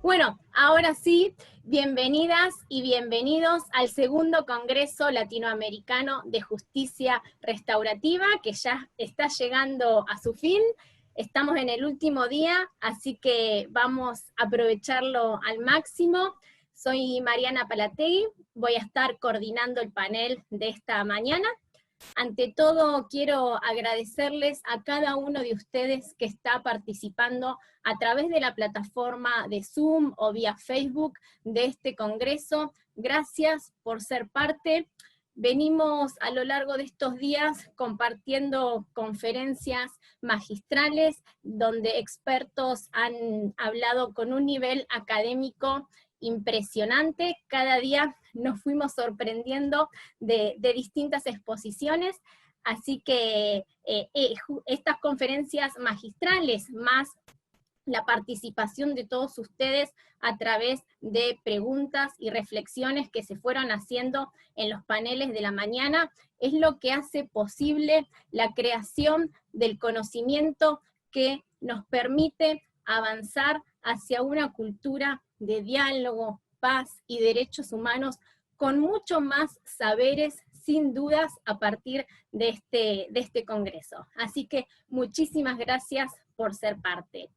Bueno, ahora sí, bienvenidas y bienvenidos al segundo Congreso Latinoamericano de Justicia Restaurativa, que ya está llegando a su fin. Estamos en el último día, así que vamos a aprovecharlo al máximo. Soy Mariana Palategui, voy a estar coordinando el panel de esta mañana. Ante todo, quiero agradecerles a cada uno de ustedes que está participando a través de la plataforma de Zoom o vía Facebook de este congreso. Gracias por ser parte. Venimos a lo largo de estos días compartiendo conferencias magistrales donde expertos han hablado con un nivel académico impresionante. Cada día nos fuimos sorprendiendo de distintas exposiciones, así que estas conferencias magistrales, más la participación de todos ustedes a través de preguntas y reflexiones que se fueron haciendo en los paneles de la mañana, es lo que hace posible la creación del conocimiento que nos permite avanzar hacia una cultura de diálogo, paz y derechos humanos con mucho más saberes, sin dudas, a partir de este congreso. Así que muchísimas gracias por ser parte.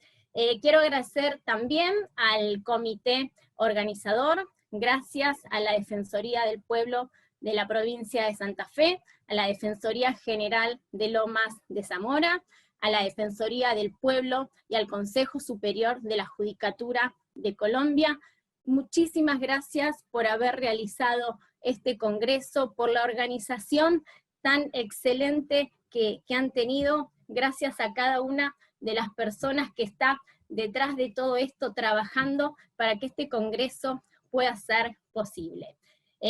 Quiero agradecer también al comité organizador, gracias a la Defensoría del Pueblo de la provincia de Santa Fe, a la Defensoría General de Lomas de Zamora, a la Defensoría del Pueblo y al Consejo Superior de la Judicatura de Colombia. Muchísimas gracias por haber realizado este congreso, por la organización tan excelente que han tenido. Gracias a cada una de las personas que está detrás de todo esto trabajando para que este congreso pueda ser posible.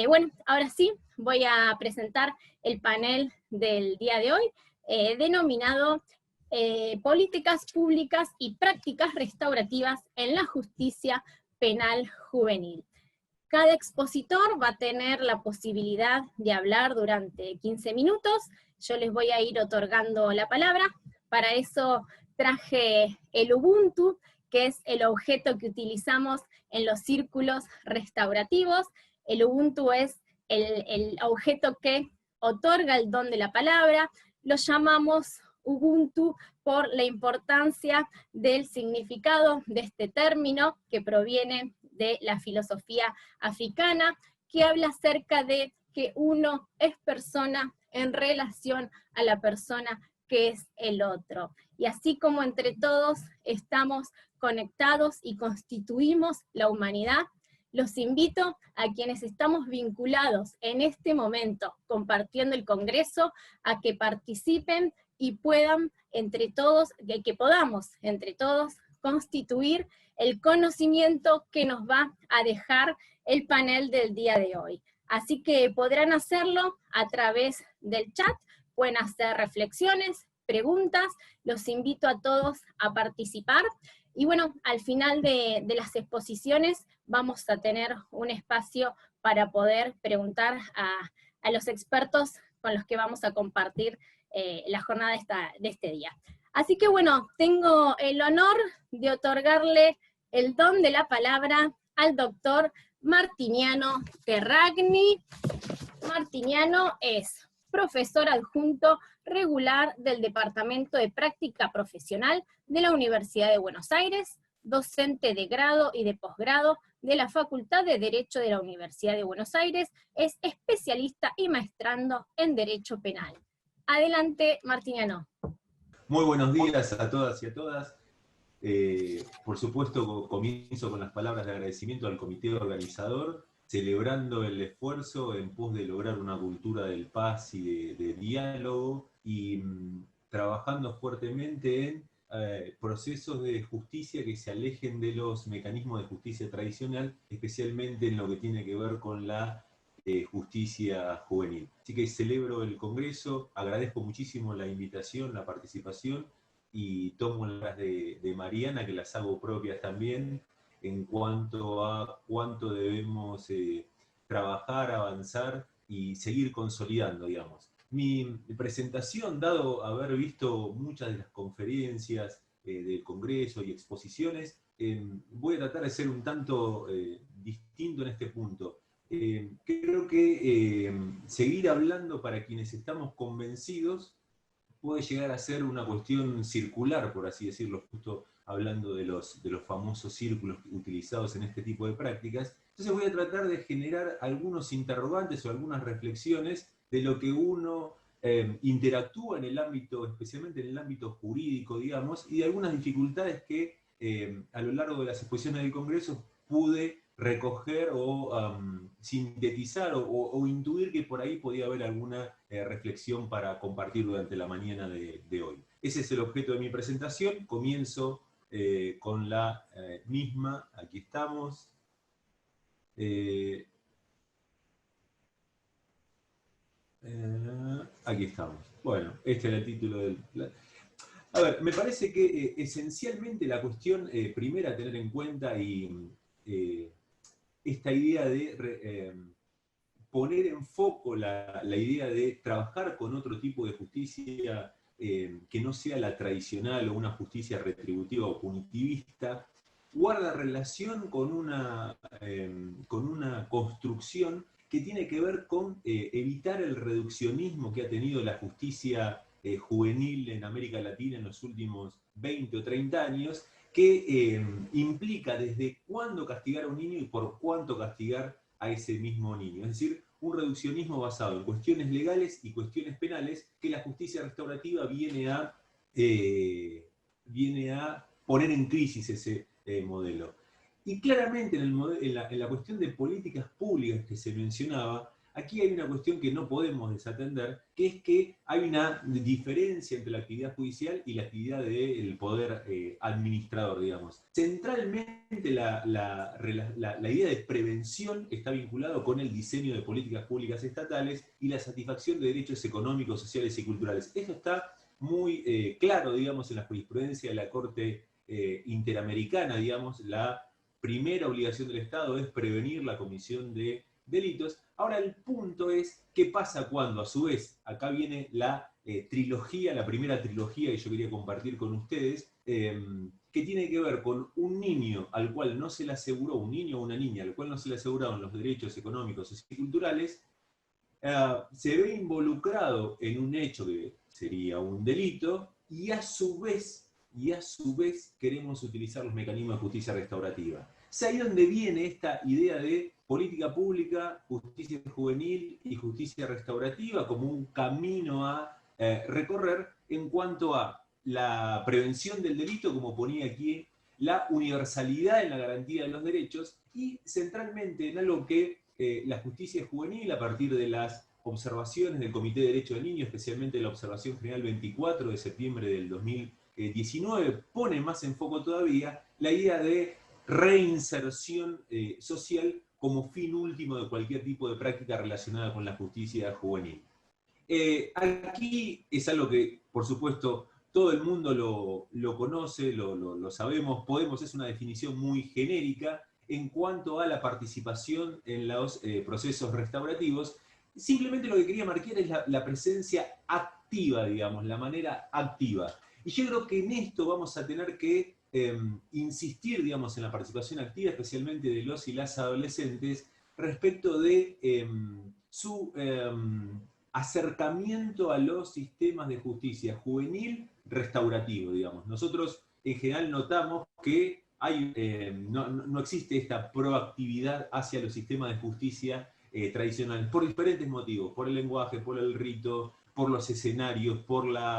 Bueno, ahora sí, voy a presentar el panel del día de hoy, denominado Políticas Públicas y Prácticas Restaurativas en la Justicia Penal Juvenil. Cada expositor va a tener la posibilidad de hablar durante 15 minutos, yo les voy a ir otorgando la palabra. Para eso traje el Ubuntu, que es el objeto que utilizamos en los círculos restaurativos. El Ubuntu es el objeto que otorga el don de la palabra. Lo llamamos Ubuntu por la importancia del significado de este término, que proviene de la filosofía africana, que habla acerca de que uno es persona en relación a la persona que es el otro. Y así como entre todos estamos conectados y constituimos la humanidad, los invito a quienes estamos vinculados en este momento compartiendo el congreso a que participen y puedan entre todos, que podamos entre todos constituir el conocimiento que nos va a dejar el panel del día de hoy. Así que podrán hacerlo a través del chat, pueden hacer reflexiones, preguntas, los invito a todos a participar, y bueno, al final de las exposiciones vamos a tener un espacio para poder preguntar a los expertos con los que vamos a compartir la jornada de este día. Así que bueno, tengo el honor de otorgarle el don de la palabra al doctor Martiniano Terragni. Martiniano es profesor adjunto regular del Departamento de Práctica Profesional de la Universidad de Buenos Aires, docente de grado y de posgrado de la Facultad de Derecho de la Universidad de Buenos Aires, es especialista y maestrando en Derecho Penal. Adelante, Martiniano. Muy buenos días a todas y a todas. Por supuesto, comienzo con las palabras de agradecimiento al comité organizador, celebrando el esfuerzo en pos de lograr una cultura del paz y de diálogo, y trabajando fuertemente en procesos de justicia que se alejen de los mecanismos de justicia tradicional, especialmente en lo que tiene que ver con la justicia juvenil. Así que celebro el congreso, agradezco muchísimo la invitación, la participación, y tomo las de Mariana, que las hago propias también, en cuanto a cuánto debemos trabajar, avanzar y seguir consolidando, digamos. Mi presentación, dado haber visto muchas de las conferencias del Congreso y exposiciones, voy a tratar de ser un tanto distinto en este punto. Creo que seguir hablando para quienes estamos convencidos puede llegar a ser una cuestión circular, por así decirlo, justo hablando de los famosos círculos utilizados en este tipo de prácticas. Entonces voy a tratar de generar algunos interrogantes o algunas reflexiones de lo que uno interactúa en el ámbito, especialmente en el ámbito jurídico, digamos, y de algunas dificultades que a lo largo de las exposiciones del Congreso pude recoger o sintetizar o intuir que por ahí podía haber alguna reflexión para compartir durante la mañana de hoy. Ese es el objeto de mi presentación. Comienzo con la misma. Aquí estamos. Aquí estamos. Bueno, este era el título del... A ver, me parece que esencialmente la cuestión primera a tener en cuenta y esta idea de poner en foco la idea de trabajar con otro tipo de justicia que no sea la tradicional o una justicia retributiva o punitivista, guarda relación con una construcción que tiene que ver con evitar el reduccionismo que ha tenido la justicia juvenil en América Latina en los últimos 20 o 30 años, que implica desde cuándo castigar a un niño y por cuánto castigar a ese mismo niño. Es decir, un reduccionismo basado en cuestiones legales y cuestiones penales que la justicia restaurativa viene a poner en crisis ese modelo. Y claramente en la cuestión de políticas públicas que se mencionaba, aquí hay una cuestión que no podemos desatender, que es que hay una diferencia entre la actividad judicial y la actividad del poder administrador, digamos. Centralmente la idea de prevención está vinculada con el diseño de políticas públicas estatales y la satisfacción de derechos económicos, sociales y culturales. Esto está muy claro, digamos, en la jurisprudencia de la Corte Interamericana, digamos, la primera obligación del Estado es prevenir la comisión de delitos. Ahora el punto es, ¿qué pasa cuando a su vez, acá viene la trilogía, la primera trilogía que yo quería compartir con ustedes, que tiene que ver con un niño al cual no se le aseguró, un niño o una niña al cual no se le aseguraron los derechos económicos y culturales, se ve involucrado en un hecho que sería un delito y a su vez queremos utilizar los mecanismos de justicia restaurativa. Es ahí donde viene esta idea de política pública, justicia juvenil y justicia restaurativa como un camino a recorrer en cuanto a la prevención del delito, como ponía aquí, la universalidad en la garantía de los derechos y centralmente en algo que la justicia juvenil, a partir de las observaciones del Comité de Derechos del Niño, especialmente la observación general 24 de septiembre del 2019, pone más en foco todavía la idea de reinserción social como fin último de cualquier tipo de práctica relacionada con la justicia juvenil. Aquí es algo que, por supuesto, todo el mundo lo conoce, lo sabemos, es una definición muy genérica en cuanto a la participación en los procesos restaurativos. Simplemente lo que quería marcar es la presencia activa, digamos, la manera activa. Y yo creo que en esto vamos a tener que insistir, digamos, en la participación activa, especialmente de los y las adolescentes, respecto de su acercamiento a los sistemas de justicia juvenil restaurativo, digamos. Nosotros en general notamos que no existe esta proactividad hacia los sistemas de justicia tradicionales, por diferentes motivos, por el lenguaje, por el rito, por los escenarios, por el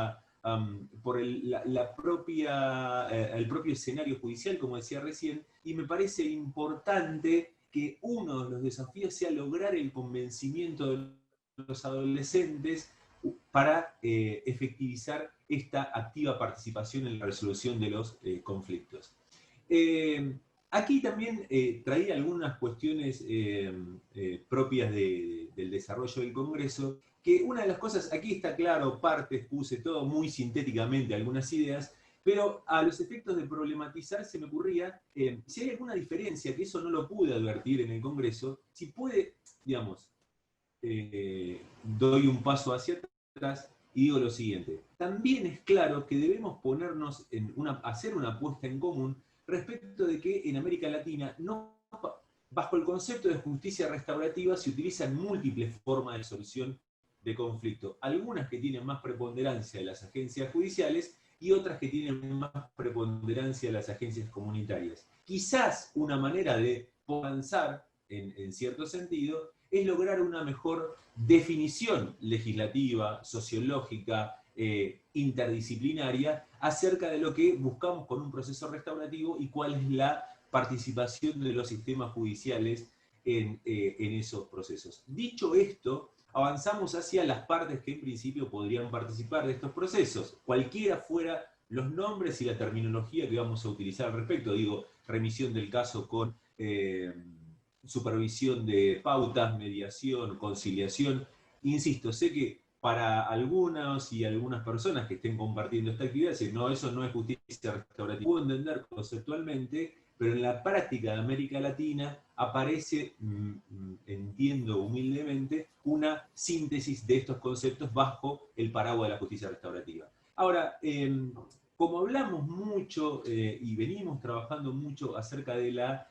propio escenario judicial, como decía recién, y me parece importante que uno de los desafíos sea lograr el convencimiento de los adolescentes para efectivizar esta activa participación en la resolución de los conflictos. Aquí también traía algunas cuestiones propias del desarrollo del Congreso, que una de las cosas, aquí está claro, partes, puse todo muy sintéticamente algunas ideas, pero a los efectos de problematizar se me ocurría si hay alguna diferencia, que eso no lo pude advertir en el Congreso, si puede, digamos, doy un paso hacia atrás y digo lo siguiente. También es claro que debemos ponernos hacer una apuesta en común respecto de que en América Latina, bajo el concepto de justicia restaurativa, se utilizan múltiples formas de solución de conflicto. Algunas que tienen más preponderancia en las agencias judiciales y otras que tienen más preponderancia en las agencias comunitarias. Quizás una manera de avanzar, en cierto sentido, es lograr una mejor definición legislativa, sociológica, interdisciplinaria, acerca de lo que buscamos con un proceso restaurativo y cuál es la participación de los sistemas judiciales en esos procesos. Dicho esto, avanzamos hacia las partes que en principio podrían participar de estos procesos, cualquiera fuera los nombres y la terminología que vamos a utilizar al respecto. Digo, remisión del caso con supervisión de pautas, mediación, conciliación. Insisto, sé que para algunos y algunas personas que estén compartiendo esta actividad, dicen, no, eso no es justicia restaurativa. Puedo entender conceptualmente, pero en la práctica de América Latina aparece, entiendo humildemente, una síntesis de estos conceptos bajo el paraguas de la justicia restaurativa. Ahora, como hablamos mucho y venimos trabajando mucho acerca de la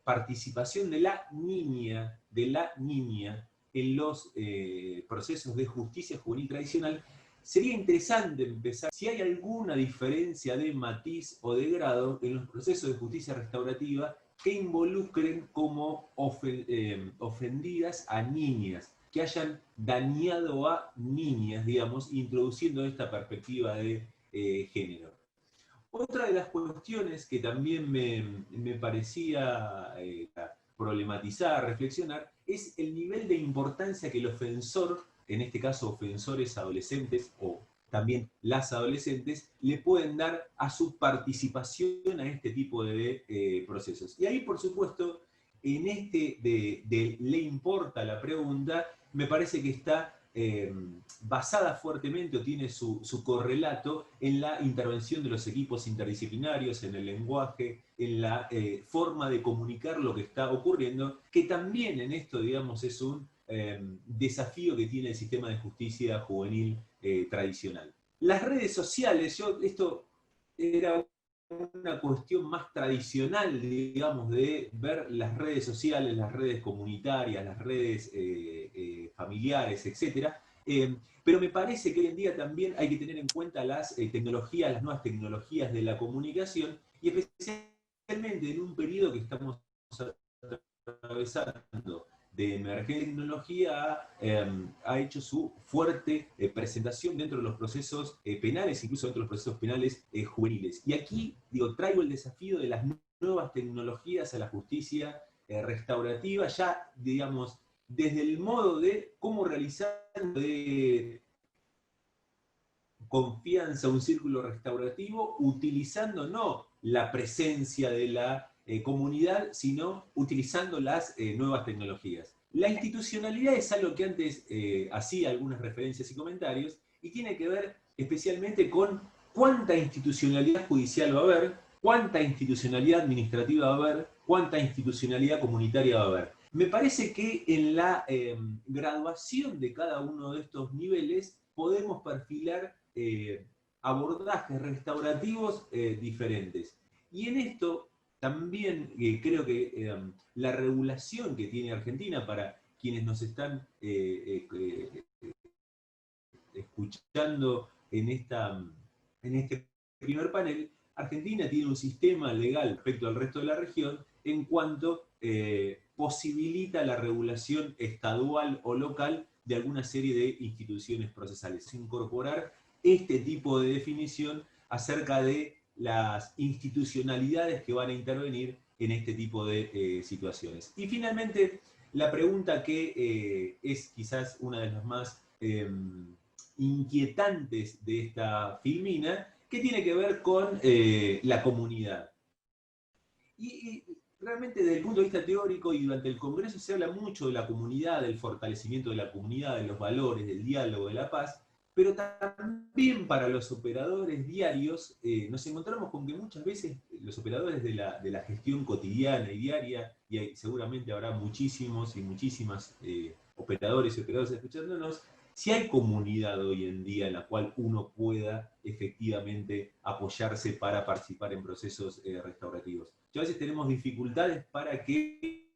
participación de la niña en los procesos de justicia juvenil tradicional, sería interesante empezar si hay alguna diferencia de matiz o de grado en los procesos de justicia restaurativa que involucren como ofendidas a niñas, que hayan dañado a niñas, digamos, introduciendo esta perspectiva de género. Otra de las cuestiones que también me parecía problematizar, reflexionar, es el nivel de importancia que el ofensor, en este caso ofensores adolescentes o también las adolescentes, le pueden dar a su participación a este tipo de procesos. Y ahí, por supuesto, en este de le importa la pregunta, me parece que está basada fuertemente o tiene su correlato en la intervención de los equipos interdisciplinarios, en el lenguaje, en la forma de comunicar lo que está ocurriendo, que también en esto, digamos, es un desafío que tiene el sistema de justicia juvenil tradicional. Las redes sociales, esto era una cuestión más tradicional, digamos, de ver las redes sociales, las redes comunitarias, las redes familiares, etc. Pero me parece que hoy en día también hay que tener en cuenta las tecnologías, las nuevas tecnologías de la comunicación, y especialmente en un periodo que estamos atravesando de emergencia de tecnología, ha hecho su fuerte presentación dentro de los procesos penales, incluso dentro de los procesos penales juveniles. Y aquí, traigo el desafío de las nuevas tecnologías a la justicia restaurativa, ya, digamos, desde el modo de cómo realizar de confianza un círculo restaurativo, utilizando no la presencia de la comunidad, sino utilizando las nuevas tecnologías. La institucionalidad es algo que antes hacía algunas referencias y comentarios, y tiene que ver especialmente con cuánta institucionalidad judicial va a haber, cuánta institucionalidad administrativa va a haber, cuánta institucionalidad comunitaria va a haber. Me parece que en la graduación de cada uno de estos niveles podemos perfilar abordajes restaurativos diferentes. Y en esto también creo que la regulación que tiene Argentina, para quienes nos están escuchando en este primer panel, Argentina tiene un sistema legal respecto al resto de la región en cuanto posibilita la regulación estadual o local de alguna serie de instituciones procesales. Incorporar este tipo de definición acerca de las institucionalidades que van a intervenir en este tipo de situaciones. Y finalmente, la pregunta que es quizás una de las más inquietantes de esta filmina, que tiene que ver con la comunidad. Y realmente desde el punto de vista teórico y durante el Congreso se habla mucho de la comunidad, del fortalecimiento de la comunidad, de los valores, del diálogo, de la paz, pero también para los operadores diarios nos encontramos con que muchas veces los operadores de la gestión cotidiana y diaria, y seguramente habrá muchísimos y muchísimas operadores y operadoras escuchándonos, si hay comunidad hoy en día en la cual uno pueda efectivamente apoyarse para participar en procesos restaurativos. A veces tenemos dificultades para que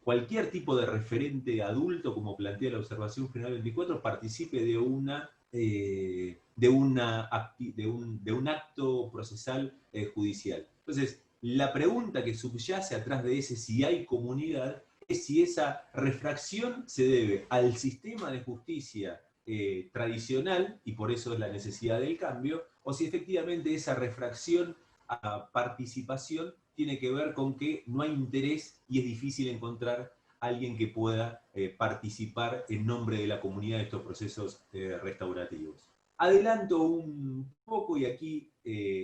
cualquier tipo de referente adulto, como plantea la Observación General 24, participe de un acto procesal judicial. Entonces, la pregunta que subyace atrás de ese si hay comunidad es si esa refracción se debe al sistema de justicia tradicional, y por eso es la necesidad del cambio, o si efectivamente esa refracción a participación tiene que ver con que no hay interés y es difícil encontrar a alguien que pueda participar en nombre de la comunidad de estos procesos restaurativos. Adelanto un poco y aquí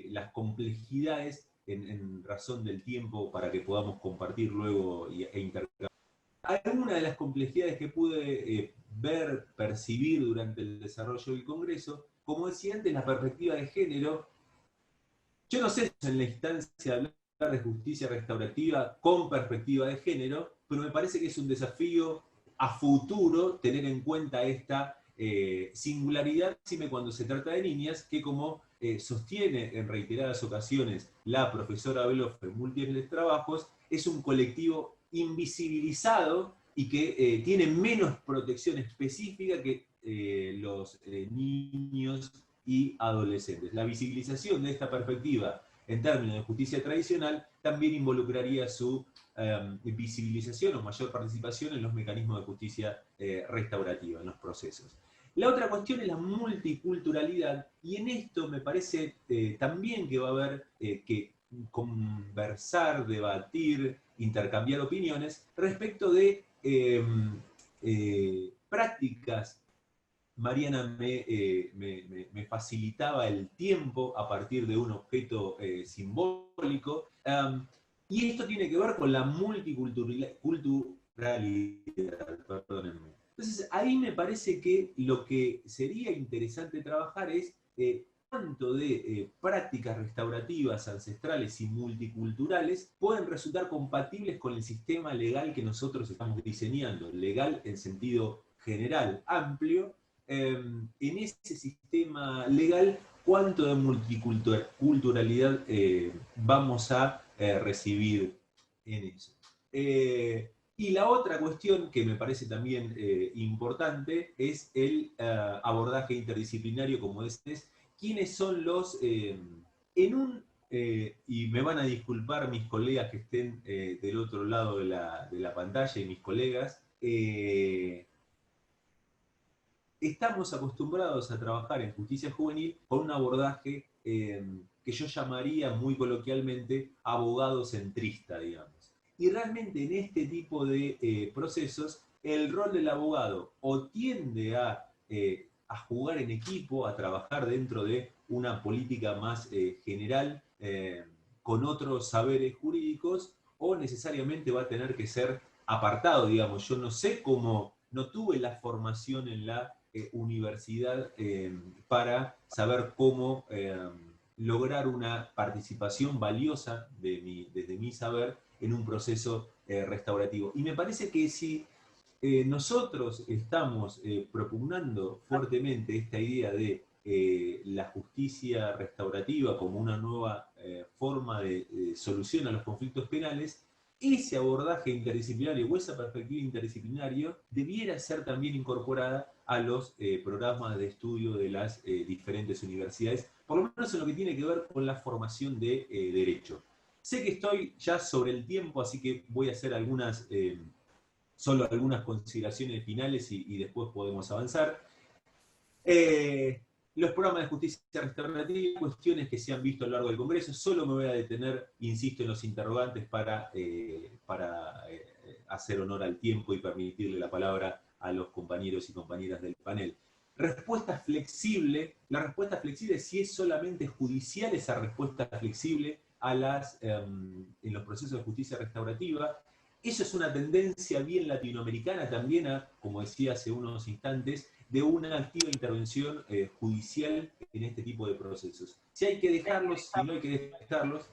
las complejidades en razón del tiempo para que podamos compartir luego e intercambiar. Alguna de las complejidades que pude ver, percibir durante el desarrollo del Congreso, como decía antes, la perspectiva de género. Yo no sé si en la instancia de hablar de justicia restaurativa con perspectiva de género, pero me parece que es un desafío a futuro tener en cuenta esta singularidad, cuando se trata de niñas, que como sostiene en reiteradas ocasiones la profesora Beloff en múltiples trabajos, es un colectivo invisibilizado y que tiene menos protección específica que los niños y adolescentes. La visibilización de esta perspectiva en términos de justicia tradicional también involucraría su visibilización o mayor participación en los mecanismos de justicia restaurativa, en los procesos. La otra cuestión es la multiculturalidad, y en esto me parece también que va a haber que conversar, debatir, intercambiar opiniones respecto de prácticas. Mariana me facilitaba el tiempo a partir de un objeto simbólico. Y esto tiene que ver con la multiculturalidad. Perdónenme. Entonces, ahí me parece que lo que sería interesante trabajar es cuánto de prácticas restaurativas, ancestrales y multiculturales pueden resultar compatibles con el sistema legal que nosotros estamos diseñando. Legal en sentido general, amplio. En ese sistema legal, cuánto de multiculturalidad vamos a recibir en eso. Y la otra cuestión que me parece también importante es el abordaje interdisciplinario, como es quiénes son los, y me van a disculpar mis colegas que estén del otro lado de la pantalla y mis colegas, estamos acostumbrados a trabajar en justicia juvenil con un abordaje que yo llamaría muy coloquialmente abogado centrista, digamos. Y realmente en este tipo de procesos, el rol del abogado o tiende a jugar en equipo, a trabajar dentro de una política más general con otros saberes jurídicos, o necesariamente va a tener que ser apartado, digamos. Yo no sé cómo, no tuve la formación en la universidad para saber cómo lograr una participación valiosa desde mi saber en un proceso restaurativo. Y me parece que si nosotros estamos propugnando fuertemente esta idea de la justicia restaurativa como una nueva forma de solución a los conflictos penales, ese abordaje interdisciplinario o esa perspectiva interdisciplinaria debiera ser también incorporada a los programas de estudio de las diferentes universidades, por lo menos en lo que tiene que ver con la formación de derecho. Sé que estoy ya sobre el tiempo, así que voy a hacer solo algunas consideraciones finales y después podemos avanzar. Los programas de justicia restaurativa, cuestiones que se han visto a lo largo del Congreso, solo me voy a detener, insisto, en los interrogantes para hacer honor al tiempo y permitirle la palabra a los compañeros y compañeras del panel. Respuesta flexible, la respuesta flexible, si es solamente judicial esa respuesta flexible en los procesos de justicia restaurativa. Eso es una tendencia bien latinoamericana también como decía hace unos instantes, de una activa intervención judicial en este tipo de procesos. Si hay que dejarlos, si no hay que dejarlos,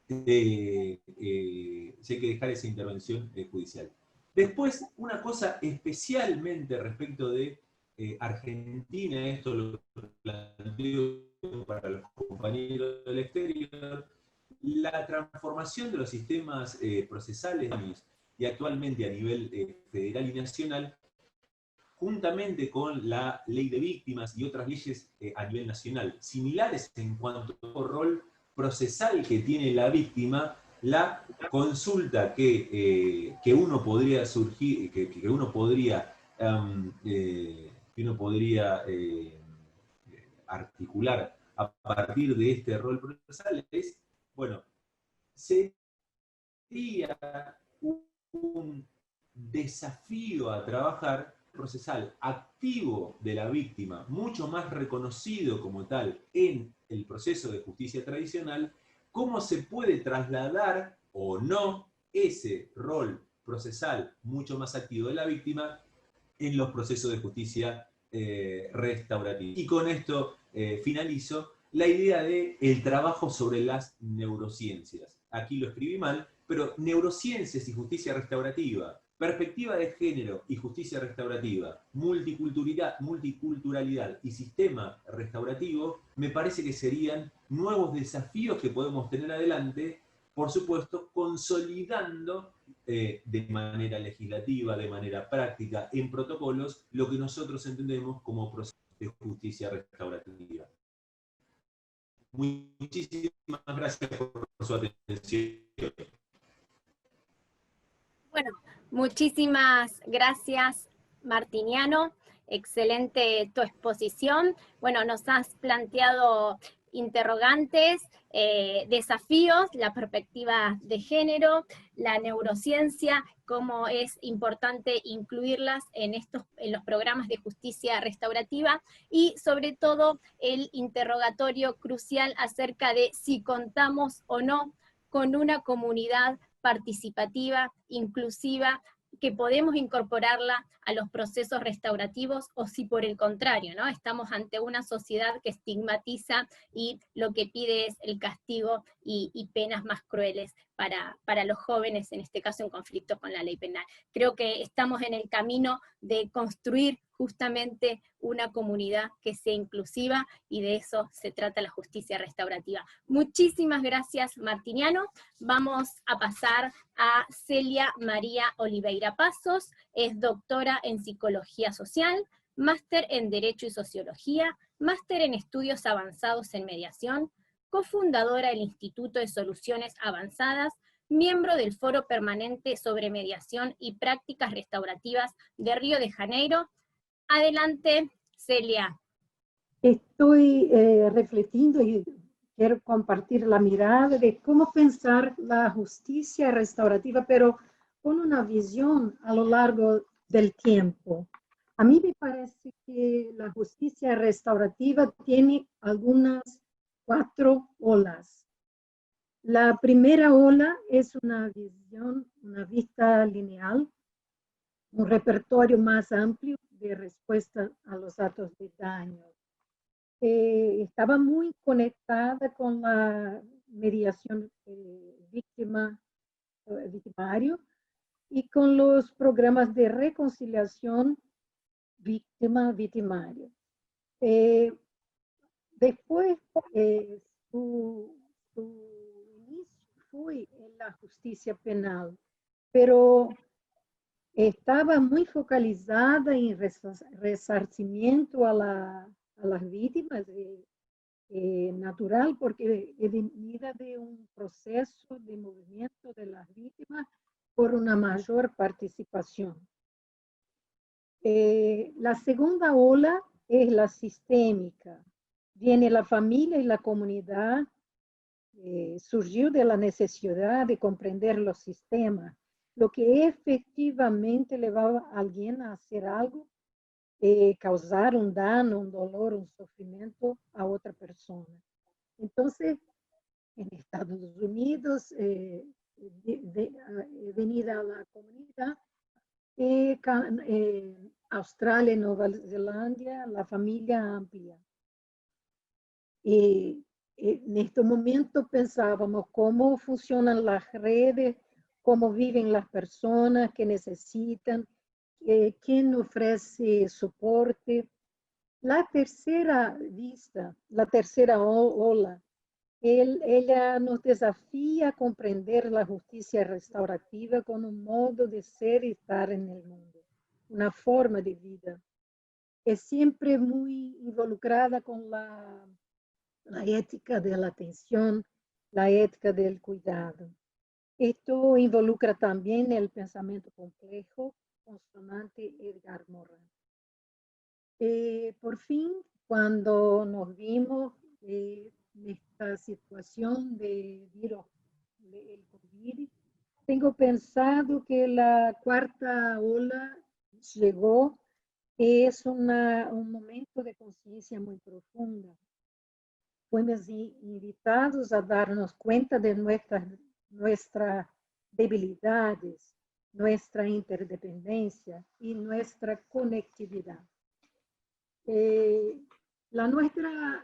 si hay que dejar esa intervención judicial. Después, una cosa especialmente respecto de Argentina, esto lo planteo para los compañeros del exterior, la transformación de los sistemas procesales y actualmente a nivel federal y nacional, juntamente con la ley de víctimas y otras leyes a nivel nacional, similares en cuanto al rol procesal que tiene la víctima, la consulta que uno podría surgir, que uno podría, articular a partir de este rol procesal es, bueno, sería un desafío a trabajar procesal activo de la víctima, mucho más reconocido como tal en el proceso de justicia tradicional, cómo se puede trasladar o no ese rol procesal mucho más activo de la víctima en los procesos de justicia restaurativa. Y con esto finalizo la idea de el trabajo sobre las neurociencias. Aquí lo escribí mal, pero neurociencias y justicia restaurativa, perspectiva de género y justicia restaurativa, multiculturalidad y sistema restaurativo, me parece que serían nuevos desafíos que podemos tener adelante, por supuesto, consolidando de manera legislativa, de manera práctica, en protocolos, lo que nosotros entendemos como proceso de justicia restaurativa. Muchísimas gracias por su atención. Bueno, muchísimas gracias, Martiniano. Excelente tu exposición. Bueno, nos has planteado interrogantes, desafíos, la perspectiva de género, la neurociencia, cómo es importante incluirlas en los programas de justicia restaurativa, y sobre todo el interrogatorio crucial acerca de si contamos o no con una comunidad participativa, inclusiva, que podemos incorporarla a los procesos restaurativos, o si por el contrario, ¿no? Estamos ante una sociedad que estigmatiza y lo que pide es el castigo y penas más crueles para los jóvenes, en este caso en conflicto con la ley penal. Creo que estamos en el camino de construir justamente una comunidad que sea inclusiva, y de eso se trata la justicia restaurativa. Muchísimas gracias, Martiniano. Vamos a pasar a Celia María Oliveira Pasos. Es doctora en Psicología Social, máster en Derecho y Sociología, máster en Estudios Avanzados en Mediación, cofundadora del Instituto de Soluciones Avanzadas, miembro del Foro Permanente sobre Mediación y Prácticas Restaurativas de Río de Janeiro. Adelante, Celia. Estoy refletiendo y quiero compartir la mirada de cómo pensar la justicia restaurativa, pero con una visión a lo largo del tiempo. A mí me parece que la justicia restaurativa tiene algunas 4 olas. La primera ola es una visión, una vista lineal, un repertorio más amplio de respuesta a los actos de daño. Estaba muy conectada con la mediación victimario y con los programas de reconciliación víctima-victimario. Después, su inicio fue en la justicia penal, pero estaba muy focalizada en resarcimiento a las víctimas, natural, porque venía de un proceso de movimiento de las víctimas por una mayor participación. La segunda ola es la sistémica. Viene la familia y la comunidad, surgió de la necesidad de comprender los sistemas, lo que efectivamente llevaba a alguien a hacer algo, causar un daño, un dolor, un sufrimiento a otra persona. Entonces, en Estados Unidos, venida a la comunidad, Australia y Nueva Zelanda, la familia amplia. En este momento pensábamos cómo funcionan las redes, cómo viven las personas que necesitan, quién ofrece soporte. La tercera vista, la tercera ola, ella nos desafía a comprender la justicia restaurativa como un modo de ser y estar en el mundo, una forma de vida. Es siempre muy involucrada con la ética de la atención, la ética del cuidado. Esto involucra también el pensamiento complejo, consonante Edgar Morin. Por fin, cuando nos vimos en esta situación de virus, del COVID, tengo pensado que la cuarta ola llegó. Es un momento de conciencia muy profunda. Fuimos invitados a darnos cuenta de nuestras debilidades, nuestra interdependencia y nuestra conectividad. La nuestra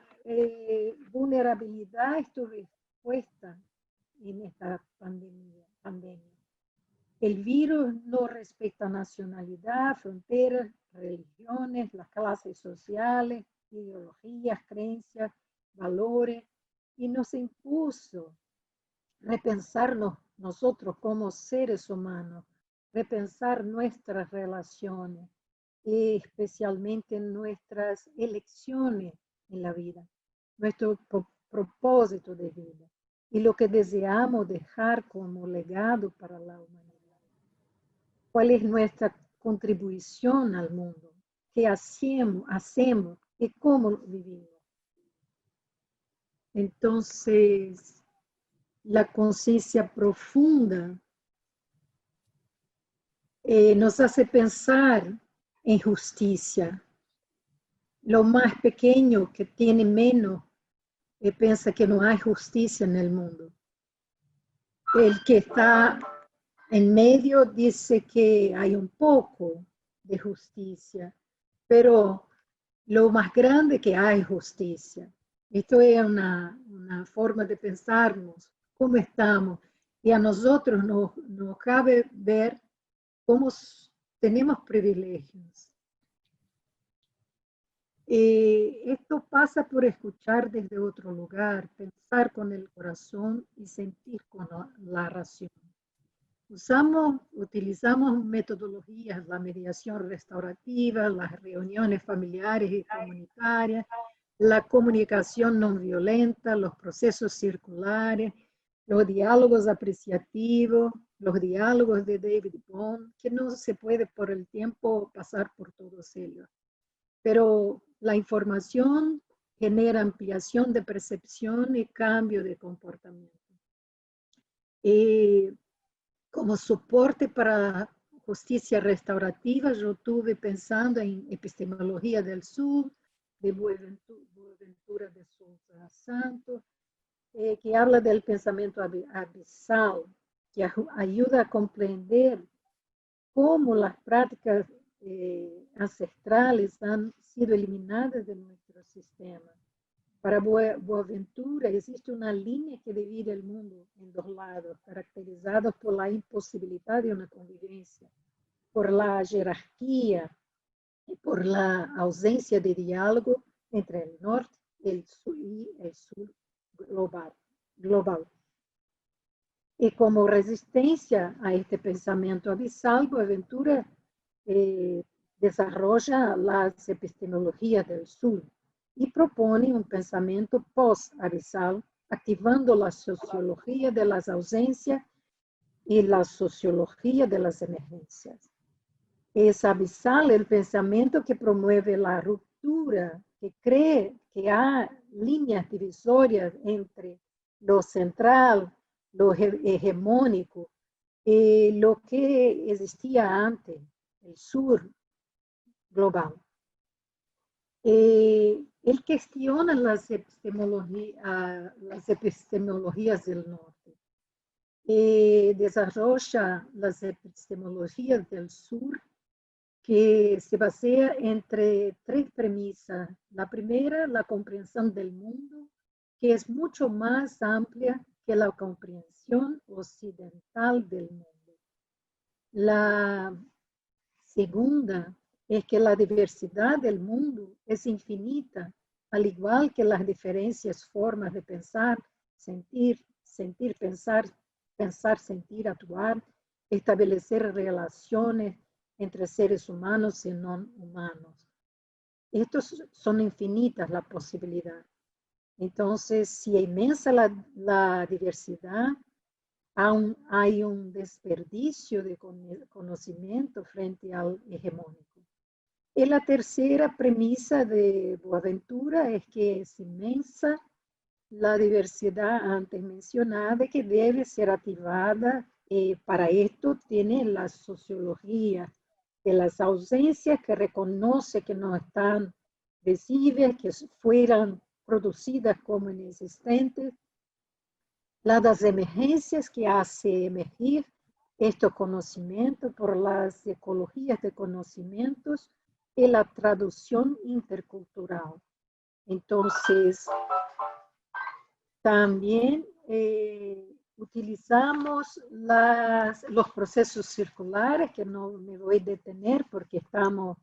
vulnerabilidad estuvo expuesta en esta pandemia. El virus no respeta nacionalidad, fronteras, religiones, las clases sociales, ideologías, creencias, valores, y nos impuso repensarnos nosotros como seres humanos, repensar nuestras relaciones, especialmente nuestras elecciones en la vida, nuestro propósito de vida y lo que deseamos dejar como legado para la humanidad. ¿Cuál es nuestra contribución al mundo? ¿Qué hacemos y cómo vivimos? Entonces, la conciencia profunda nos hace pensar en justicia. Lo más pequeño que tiene menos piensa que no hay justicia en el mundo. El que está en medio dice que hay un poco de justicia, pero lo más grande que hay justicia. Esto es una forma de pensarnos, cómo estamos. Y a nosotros nos cabe ver cómo tenemos privilegios. Esto pasa por escuchar desde otro lugar, pensar con el corazón y sentir con la razón. Utilizamos metodologías, la mediación restaurativa, las reuniones familiares y comunitarias, la comunicación no violenta, los procesos circulares, los diálogos apreciativos, los diálogos de David Bohm, que no se puede por el tiempo pasar por todos ellos. Pero la información genera ampliación de percepción y cambio de comportamiento. Como soporte para justicia restaurativa, yo estuve pensando en epistemología del sur, de Boaventura de Souza Santos, que habla del pensamiento abisal, que ayuda a comprender cómo las prácticas ancestrales han sido eliminadas de nuestro sistema. Para Boaventura existe una línea que divide el mundo en dos lados, caracterizados por la imposibilidad de una convivencia, por la jerarquía y por la ausencia de diálogo entre el norte y el sur global. Y como resistencia a este pensamiento abisal, Boaventura desarrolla las epistemologías del sur y propone un pensamiento post-abisal, activando la sociología de las ausencias y la sociología de las emergencias. Es abisal el pensamiento que promueve la ruptura, que cree que hay líneas divisorias entre lo central, lo hegemónico, y lo que existía antes, el sur global. Él cuestiona las epistemologías del norte. Desarrolla las epistemologías del sur, que se basea entre tres premisas. La primera, la comprensión del mundo, que es mucho más amplia que la comprensión occidental del mundo. La segunda es que la diversidad del mundo es infinita, al igual que las diferentes formas de pensar, sentir, pensar, sentir, actuar, establecer relaciones entre seres humanos y no humanos. Estos son infinitas las posibilidades. Entonces, si es inmensa la diversidad, hay un desperdicio de conocimiento frente al hegemónico. Y la tercera premisa de Boaventura es que es inmensa la diversidad antes mencionada que debe ser activada. Para esto tiene la sociología de las ausencias que reconoce que no están visibles, que fueran producidas como inexistentes, las emergencias que hace emergir estos conocimientos por las ecologías de conocimientos y la traducción intercultural. Entonces, también utilizamos los procesos circulares, que no me voy a detener porque estamos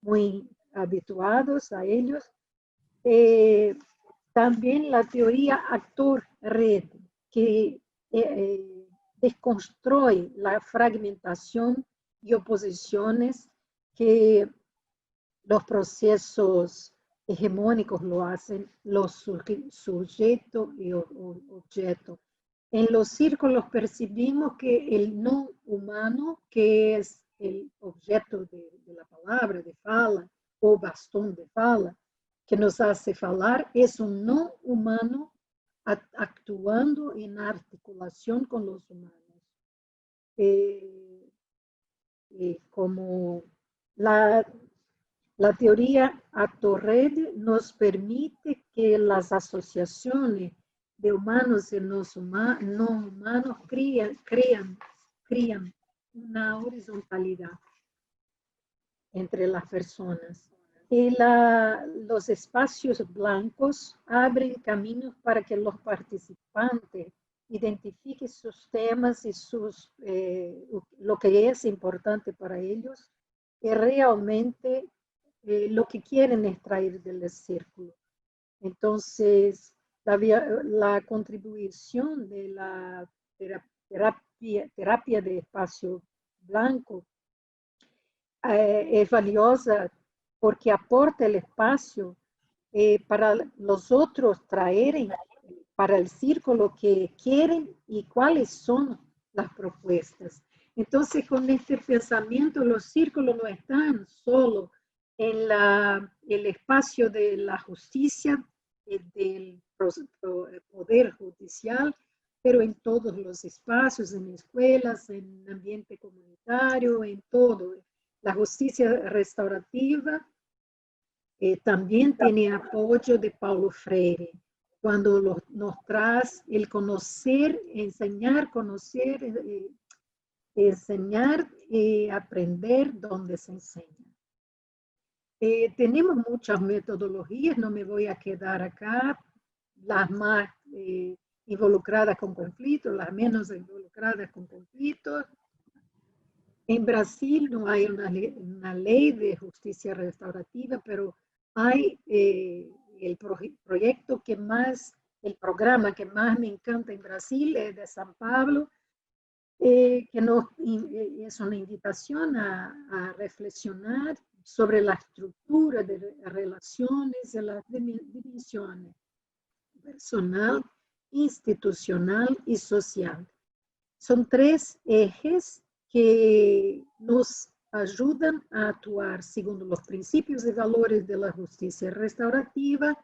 muy habituados a ellos. También la teoría actor-red, que desconstruye la fragmentación y oposiciones que los procesos hegemónicos lo hacen, los sujetos y objetos. En los círculos percibimos que el no humano, que es el objeto de la palabra, de fala, o bastón de fala, que nos hace falar, es un no humano actuando en articulación con los humanos. Como la teoría actor-red nos permite que las asociaciones de humanos y no humanos crean una horizontalidad entre las personas. Y los espacios blancos abren caminos para que los participantes identifiquen sus temas y lo que es importante para ellos y realmente lo que quieren extraer del círculo. Entonces, la contribución de la terapia de espacio blanco es valiosa porque aporta el espacio para los otros traer para el círculo que quieren y cuáles son las propuestas. Entonces, con este pensamiento, los círculos no están solo en el espacio de la justicia, del poder judicial, pero en todos los espacios, en escuelas, en ambiente comunitario, en todo. La justicia restaurativa también tiene apoyo de Paulo Freire, cuando nos trae el conocer, enseñar, enseñar y aprender donde se enseña. Tenemos muchas metodologías, no me voy a quedar acá, las más involucradas con conflictos, las menos involucradas con conflictos. En Brasil no hay una ley de justicia restaurativa, pero hay el proyecto que más, el programa que más me encanta en Brasil es de San Pablo, que es una invitación a reflexionar sobre la estructura de relaciones y las dimensiones personal, institucional y social. Son tres ejes que nos ayudan a actuar según los principios y valores de la justicia restaurativa,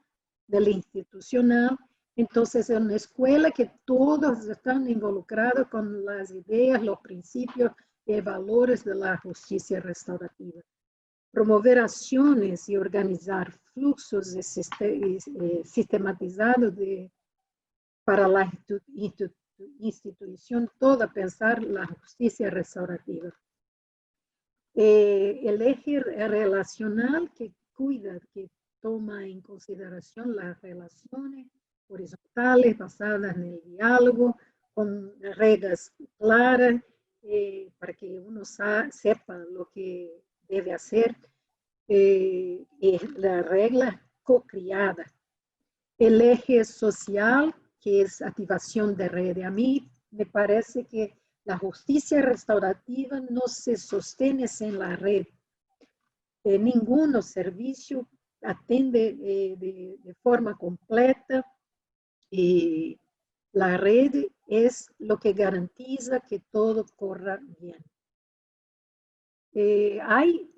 de la institucional. Entonces, es una escuela que todos están involucrados con las ideas, los principios y valores de la justicia restaurativa. Promover acciones y organizar fluxos sistematizados para la institución toda, pensar la justicia restaurativa. El eje relacional que cuida, que toma en consideración las relaciones horizontales basadas en el diálogo, con reglas claras, para que uno sepa lo que debe hacer, es la regla co-criada. El eje social, que es activación de red. A mí me parece que la justicia restaurativa no se sostiene en la red. Ningún servicio atende de forma completa. La red es lo que garantiza que todo corra bien. Hay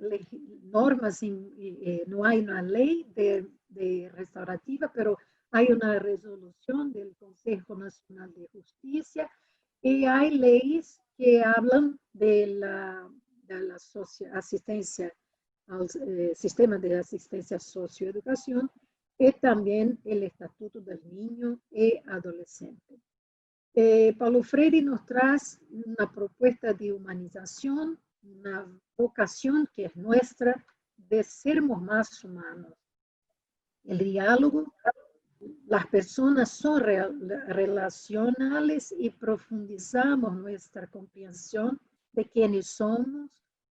normas, no hay una ley de restaurativa, pero hay una resolución del Consejo Nacional de Justicia y hay leyes que hablan de la asistencia al sistema de asistencia socioeducación y también el Estatuto del Niño y Adolescente. Paulo Freire nos trae una propuesta de humanización, una vocación que es nuestra de sermos más humanos. El diálogo, las personas son relacionales y profundizamos nuestra comprensión de quiénes somos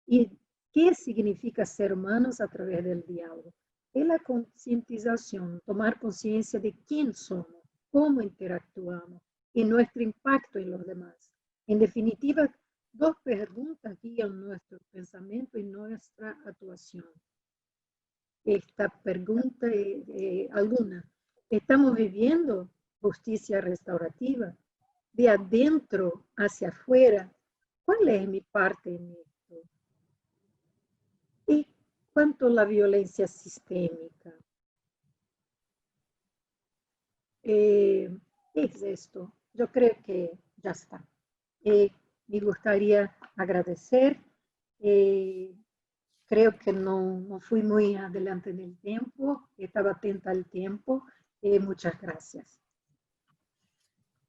y qué significa ser humanos a través del diálogo. Es la concientización, tomar conciencia de quién somos, cómo interactuamos y nuestro impacto en los demás. En definitiva, dos preguntas guían nuestro pensamiento y nuestra actuación. Esta pregunta alguna. ¿Estamos viviendo justicia restaurativa? De adentro hacia afuera, ¿cuál es mi parte en esto? ¿Y cuánto la violencia sistémica? Es esto. Yo creo que ya está. Me gustaría agradecer. Creo que no fui muy adelante en el tiempo. Estaba atenta al tiempo. Muchas gracias.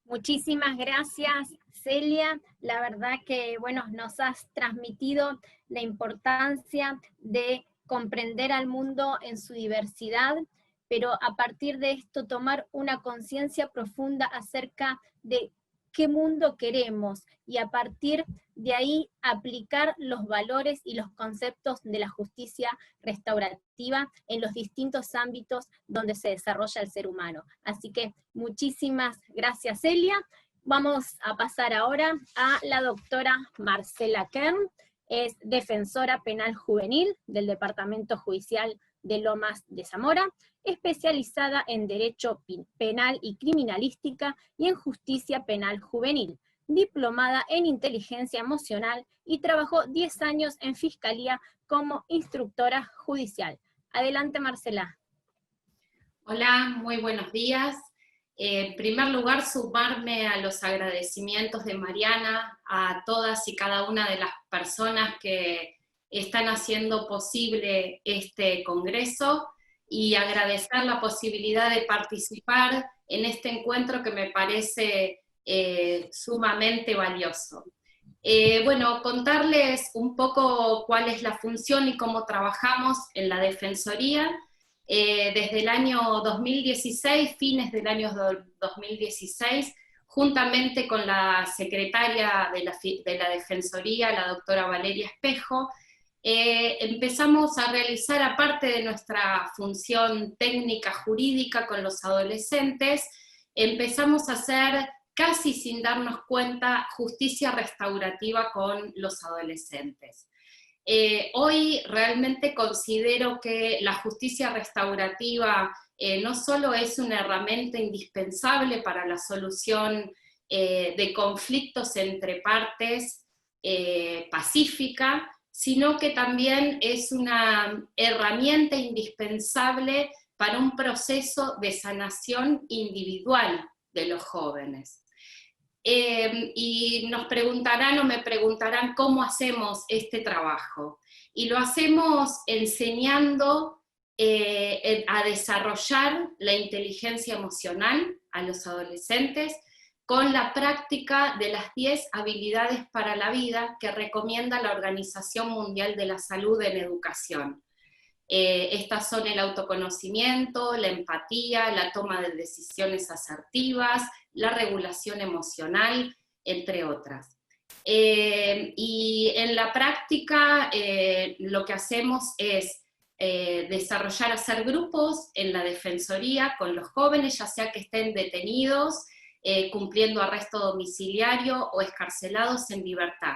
Muchísimas gracias, Celia. La verdad que, bueno, nos has transmitido la importancia de comprender al mundo en su diversidad, pero a partir de esto tomar una conciencia profunda acerca de qué mundo queremos y a partir de ahí aplicar los valores y los conceptos de la justicia restaurativa en los distintos ámbitos donde se desarrolla el ser humano. Así que muchísimas gracias, Celia. Vamos a pasar ahora a la doctora Marcela Kern, es defensora penal juvenil del Departamento Judicial de Lomas de Zamora, especializada en Derecho Penal y Criminalística y en Justicia Penal Juvenil, diplomada en Inteligencia Emocional y trabajó 10 años en Fiscalía como instructora judicial. Adelante, Marcela. Hola, muy buenos días. En primer lugar, sumarme a los agradecimientos de Mariana, a todas y cada una de las personas que están haciendo posible este congreso y agradecer la posibilidad de participar en este encuentro que me parece sumamente valioso. Bueno, contarles un poco cuál es la función y cómo trabajamos en la Defensoría. Desde el año 2016, fines del año 2016, juntamente con la secretaria de la Defensoría, la doctora Valeria Espejo, empezamos a realizar, aparte de nuestra función técnica jurídica con los adolescentes, empezamos a hacer, casi sin darnos cuenta, justicia restaurativa con los adolescentes. Hoy realmente considero que la justicia restaurativa no solo es una herramienta indispensable para la solución de conflictos entre partes pacífica, sino que también es una herramienta indispensable para un proceso de sanación individual de los jóvenes. Y nos preguntarán o me preguntarán cómo hacemos este trabajo. Y lo hacemos enseñando a desarrollar la inteligencia emocional a los adolescentes con la práctica de las 10 habilidades para la vida que recomienda la Organización Mundial de la Salud en Educación. Estas son el autoconocimiento, la empatía, la toma de decisiones asertivas, la regulación emocional, entre otras. Y en la práctica lo que hacemos es hacer grupos en la Defensoría con los jóvenes, ya sea que estén detenidos, cumpliendo arresto domiciliario o excarcelados en libertad.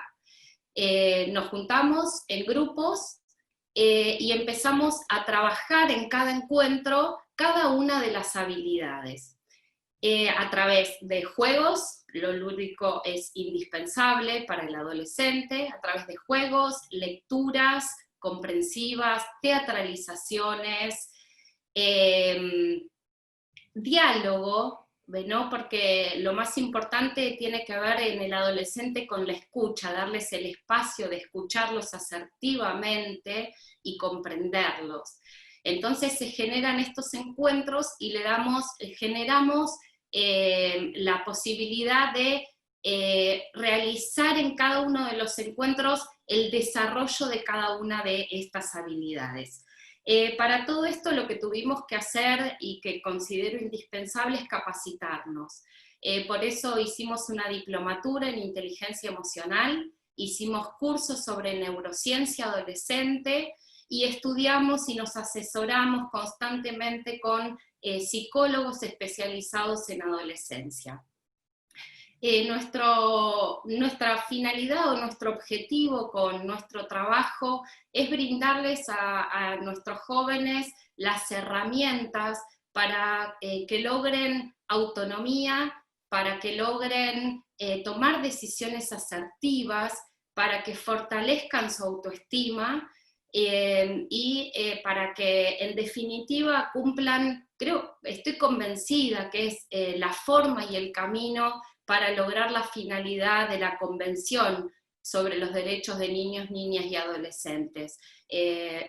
Nos juntamos en grupos y empezamos a trabajar en cada encuentro cada una de las habilidades. A través de juegos, lo lúdico es indispensable para el adolescente, a través de juegos, lecturas comprensivas, teatralizaciones, diálogo, ¿no? Porque lo más importante tiene que ver en el adolescente con la escucha, darles el espacio de escucharlos asertivamente y comprenderlos. Entonces se generan estos encuentros y generamos la posibilidad de realizar en cada uno de los encuentros el desarrollo de cada una de estas habilidades. Para todo esto lo que tuvimos que hacer y que considero indispensable es capacitarnos. Por eso hicimos una diplomatura en inteligencia emocional, hicimos cursos sobre neurociencia adolescente y estudiamos y nos asesoramos constantemente con psicólogos especializados en adolescencia. Nuestra finalidad o nuestro objetivo con nuestro trabajo es brindarles a nuestros jóvenes las herramientas para que logren autonomía, para que logren tomar decisiones asertivas, para que fortalezcan su autoestima y para que en definitiva cumplan, estoy convencida que es la forma y el camino para lograr la finalidad de la Convención sobre los Derechos de Niños, Niñas y Adolescentes.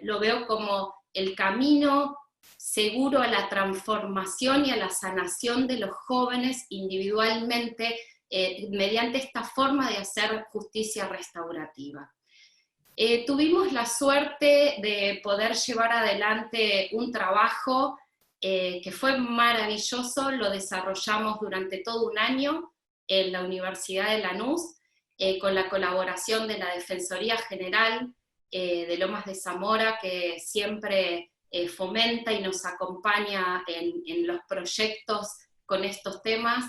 Lo veo como el camino seguro a la transformación y a la sanación de los jóvenes individualmente mediante esta forma de hacer justicia restaurativa. Tuvimos la suerte de poder llevar adelante un trabajo que fue maravilloso, lo desarrollamos durante todo un año en la Universidad de Lanús, con la colaboración de la Defensoría General de Lomas de Zamora, que siempre fomenta y nos acompaña en los proyectos con estos temas.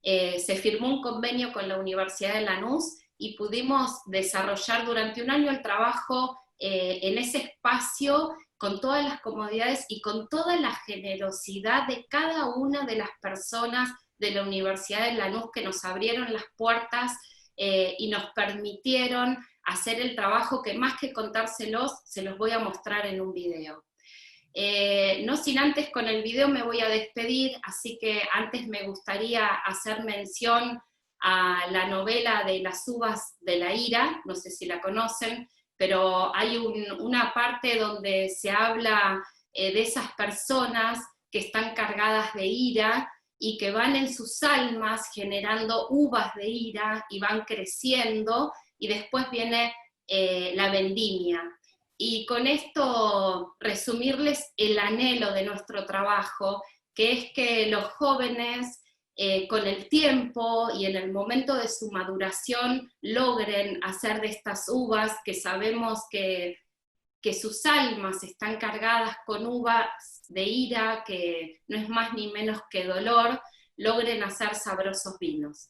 Se firmó un convenio con la Universidad de Lanús y pudimos desarrollar durante un año el trabajo en ese espacio con todas las comodidades y con toda la generosidad de cada una de las personas de la Universidad de Lanús que nos abrieron las puertas y nos permitieron hacer el trabajo que más que contárselos, se los voy a mostrar en un video. No sin antes con el video me voy a despedir, así que antes me gustaría hacer mención a la novela de Las uvas de la ira, no sé si la conocen, pero hay una parte donde se habla de esas personas que están cargadas de ira y que van en sus almas generando uvas de ira y van creciendo, y después viene la vendimia. Y con esto resumirles el anhelo de nuestro trabajo, que es que los jóvenes con el tiempo y en el momento de su maduración logren hacer de estas uvas, que sabemos que sus almas están cargadas con uvas de ira, que no es más ni menos que dolor, logren hacer sabrosos vinos.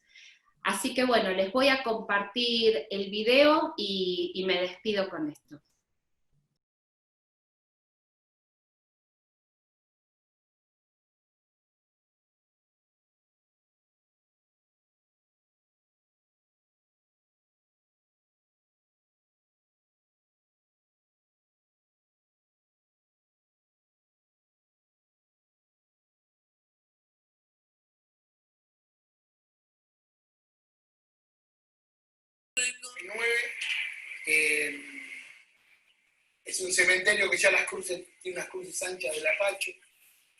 Así que bueno, les voy a compartir el video y me despido con esto. Es un cementerio que ya tiene unas cruces anchas del Apache.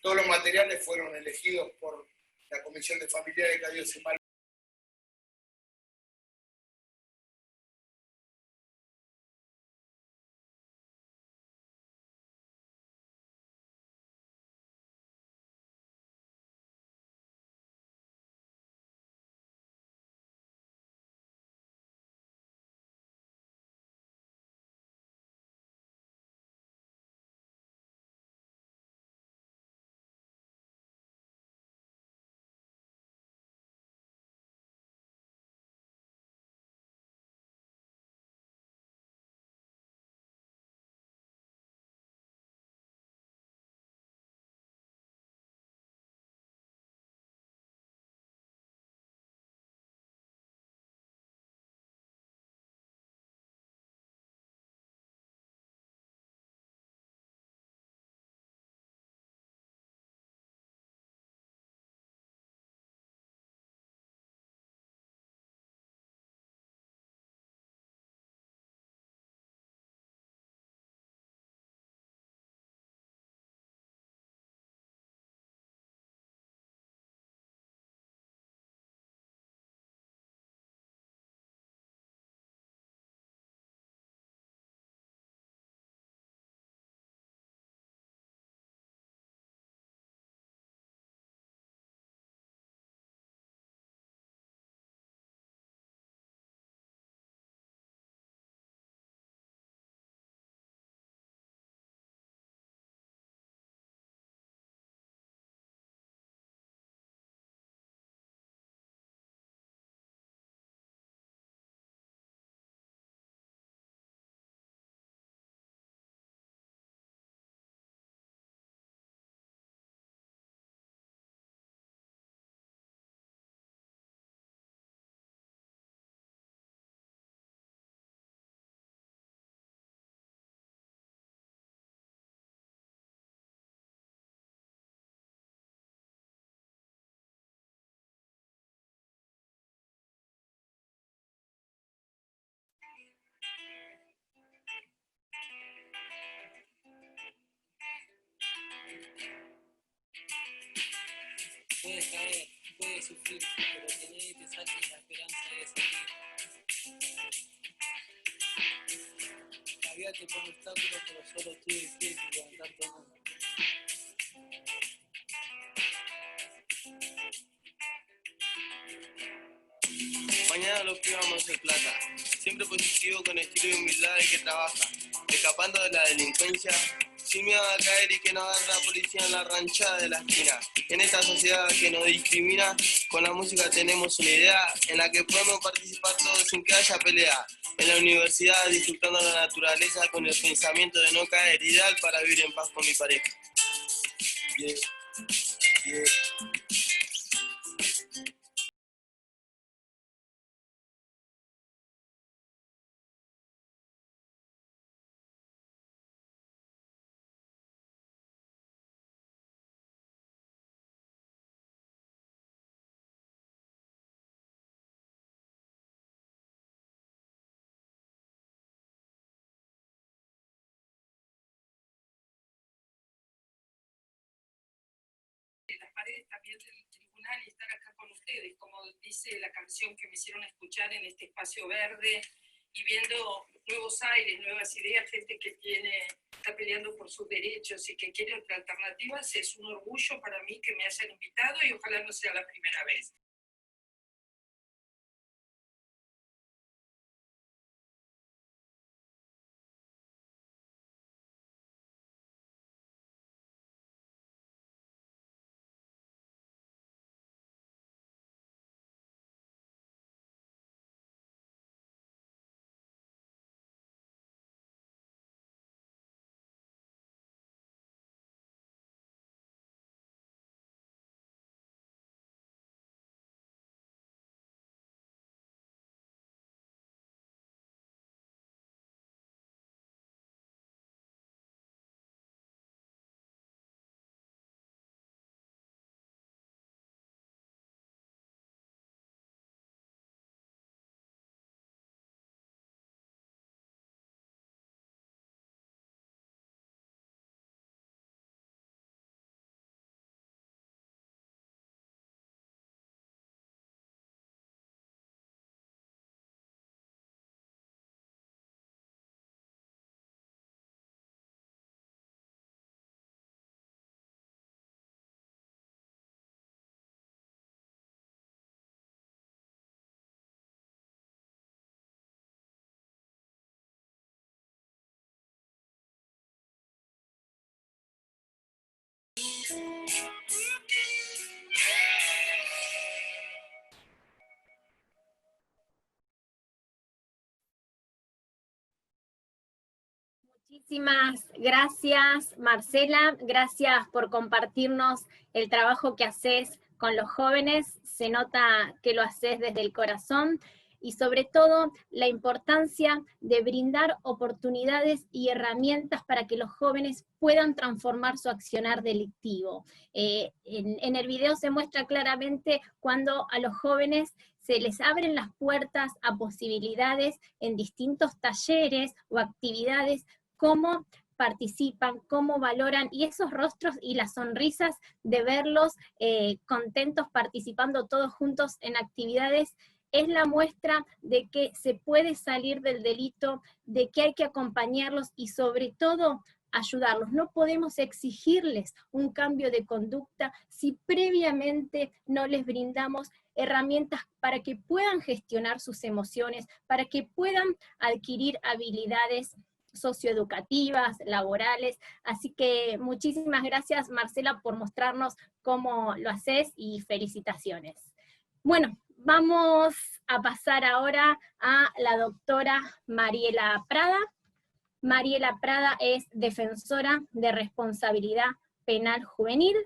Todos los materiales fueron elegidos por la Comisión de Familiares que ha ido Puedes caer, puedes sufrir, pero que nadie te saque la esperanza de salir. La vida te pone obstáculos, pero solo tú decides si levantarte o no. Mañana los pibes vamos a hacer plata. Siempre positivo con estilo y humildad el que trabaja. Escapando de la delincuencia, sin miedo a caer y que no agarre la policía en la ranchada de la esquina. En esta sociedad que nos discrimina, con la música tenemos una idea en la que podemos participar todos sin que haya pelea. En la universidad disfrutando la naturaleza con el pensamiento de no caer, ideal para vivir en paz con mi pareja. Yeah. Yeah. Las paredes también del tribunal y estar acá con ustedes, como dice la canción que me hicieron escuchar en este espacio verde, y viendo nuevos aires, nuevas ideas, gente que está peleando por sus derechos y que quiere otras alternativas. Es un orgullo para mí que me hayan invitado y ojalá no sea la primera vez. Muchísimas gracias, Marcela. Gracias por compartirnos el trabajo que haces con los jóvenes. Se nota que lo haces desde el corazón y sobre todo la importancia de brindar oportunidades y herramientas para que los jóvenes puedan transformar su accionar delictivo. En el video se muestra claramente cuando a los jóvenes se les abren las puertas a posibilidades en distintos talleres o actividades, cómo participan, cómo valoran, y esos rostros y las sonrisas de verlos contentos participando todos juntos en actividades, es la muestra de que se puede salir del delito, de que hay que acompañarlos y sobre todo ayudarlos. No podemos exigirles un cambio de conducta si previamente no les brindamos herramientas para que puedan gestionar sus emociones, para que puedan adquirir habilidades socioeducativas, laborales. Así que muchísimas gracias, Marcela, por mostrarnos cómo lo haces y felicitaciones. Bueno, vamos a pasar ahora a la doctora Mariela Prada. Mariela Prada es defensora de responsabilidad penal juvenil,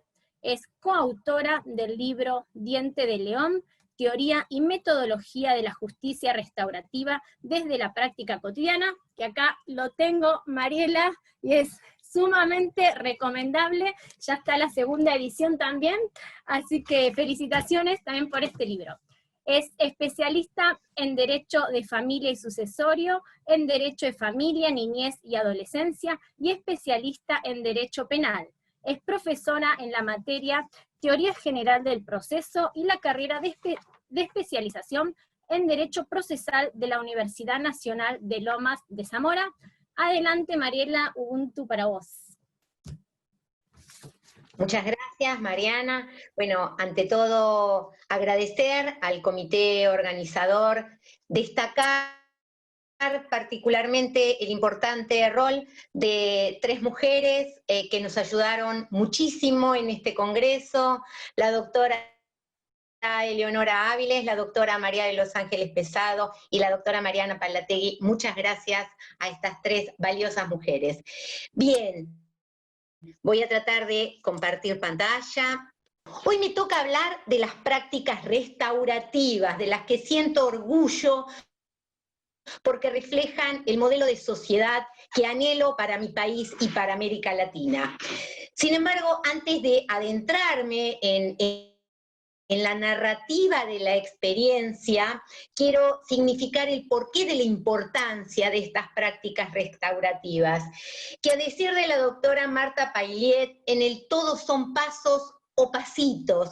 es coautora del libro Diente de León, Teoría y Metodología de la Justicia Restaurativa desde la Práctica Cotidiana, que acá lo tengo, Mariela, y es sumamente recomendable. Ya está la segunda edición también, así que felicitaciones también por este libro. Es especialista en Derecho de Familia y Sucesorio, en Derecho de Familia, Niñez y Adolescencia, y especialista en Derecho Penal. Es profesora en la materia Teoría General del Proceso y la carrera de especialización en Derecho Procesal de la Universidad Nacional de Lomas de Zamora. Adelante, Mariela, Ubuntu para vos. Muchas gracias, Mariana. Bueno, ante todo, agradecer al comité organizador, destacar particularmente el importante rol de 3 mujeres que nos ayudaron muchísimo en este congreso, la doctora Eleonora Áviles, la doctora María de los Ángeles Pesado y la doctora Mariana Palategui. Muchas gracias a estas 3 valiosas mujeres. Bien, voy a tratar de compartir pantalla. Hoy me toca hablar de las prácticas restaurativas, de las que siento orgullo porque reflejan el modelo de sociedad que anhelo para mi país y para América Latina. Sin embargo, antes de adentrarme en la narrativa de la experiencia, quiero significar el porqué de la importancia de estas prácticas restaurativas, que a decir de la doctora Marta Paillet, en el todo son pasos o pasitos,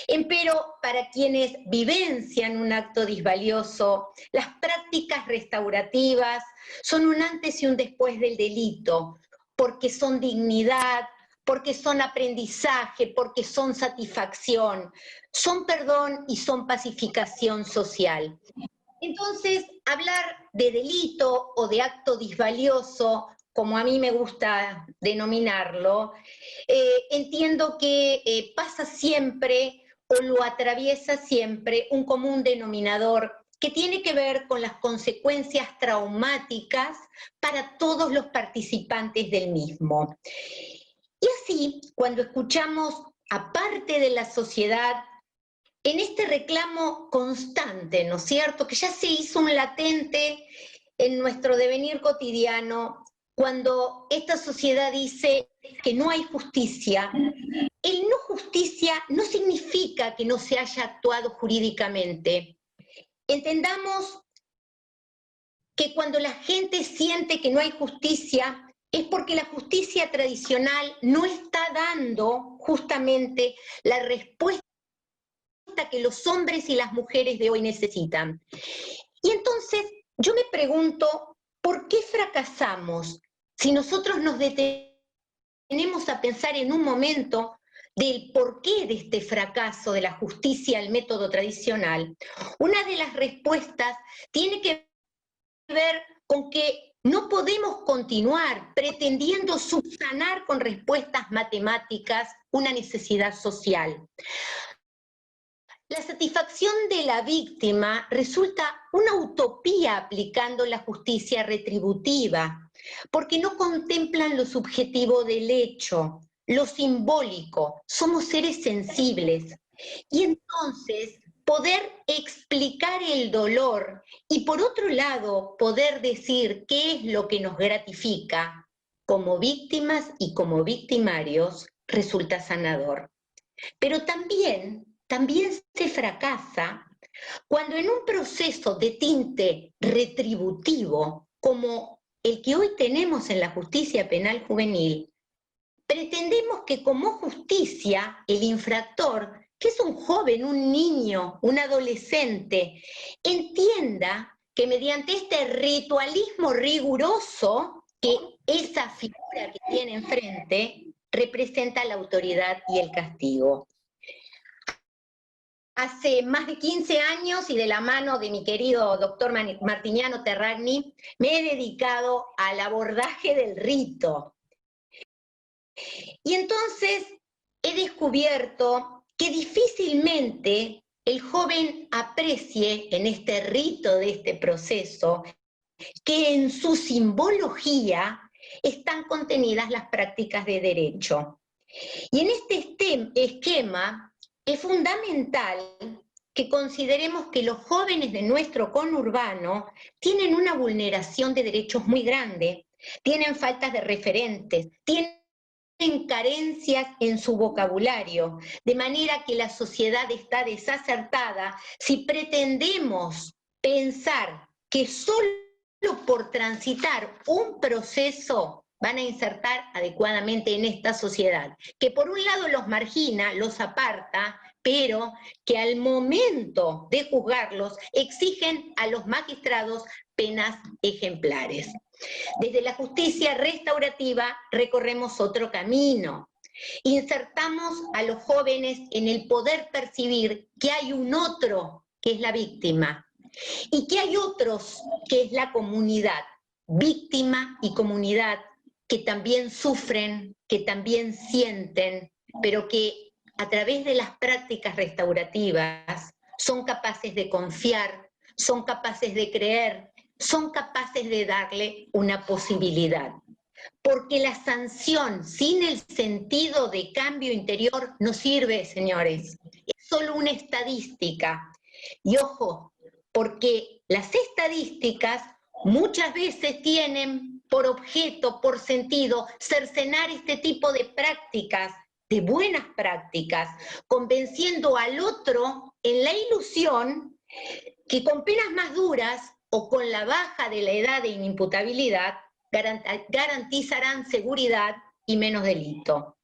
empero para quienes vivencian un acto disvalioso, las prácticas restaurativas son un antes y un después del delito, porque son dignidad, porque son aprendizaje, porque son satisfacción, son perdón y son pacificación social. Entonces, hablar de delito o de acto disvalioso, como a mí me gusta denominarlo, entiendo que pasa siempre o lo atraviesa siempre un común denominador que tiene que ver con las consecuencias traumáticas para todos los participantes del mismo. Y así, cuando escuchamos a parte de la sociedad en este reclamo constante, ¿no es cierto?, que ya se hizo un latente en nuestro devenir cotidiano, cuando esta sociedad dice que no hay justicia, el no justicia no significa que no se haya actuado jurídicamente. Entendamos que cuando la gente siente que no hay justicia, es porque la justicia tradicional no está dando justamente la respuesta que los hombres y las mujeres de hoy necesitan. Y entonces yo me pregunto, ¿por qué fracasamos si nosotros nos detenemos a pensar en un momento del porqué de este fracaso de la justicia al método tradicional? Una de las respuestas tiene que ver con que no podemos continuar pretendiendo subsanar con respuestas matemáticas una necesidad social. La satisfacción de la víctima resulta una utopía aplicando la justicia retributiva, porque no contemplan lo subjetivo del hecho, lo simbólico, somos seres sensibles. Y entonces poder explicar el dolor y por otro lado poder decir qué es lo que nos gratifica como víctimas y como victimarios resulta sanador. Pero también se fracasa cuando en un proceso de tinte retributivo como el que hoy tenemos en la justicia penal juvenil, pretendemos que como justicia el infractor, que es un joven, un niño, un adolescente, entienda que mediante este ritualismo riguroso, que esa figura que tiene enfrente representa la autoridad y el castigo. Hace más de 15 años y de la mano de mi querido doctor Martiniano Terragni, me he dedicado al abordaje del rito. Y entonces he descubierto que difícilmente el joven aprecie en este rito de este proceso que en su simbología están contenidas las prácticas de derecho. Y en este esquema es fundamental que consideremos que los jóvenes de nuestro conurbano tienen una vulneración de derechos muy grande, tienen faltas de referentes, tienen carencias en su vocabulario, de manera que la sociedad está desacertada si pretendemos pensar que solo por transitar un proceso van a insertar adecuadamente en esta sociedad, que por un lado los margina, los aparta, pero que al momento de juzgarlos exigen a los magistrados penas ejemplares. Desde la justicia restaurativa recorremos otro camino. Insertamos a los jóvenes en el poder percibir que hay un otro que es la víctima y que hay otros que es la comunidad, víctima y comunidad, que también sufren, que también sienten, pero que a través de las prácticas restaurativas son capaces de confiar, son capaces de creer, son capaces de darle una posibilidad. Porque la sanción sin el sentido de cambio interior no sirve, señores. Es solo una estadística. Y ojo, porque las estadísticas muchas veces tienen por objeto, por sentido, cercenar este tipo de prácticas, de buenas prácticas, convenciendo al otro en la ilusión que con penas más duras o con la baja de la edad de inimputabilidad garantizarán seguridad y menos delito.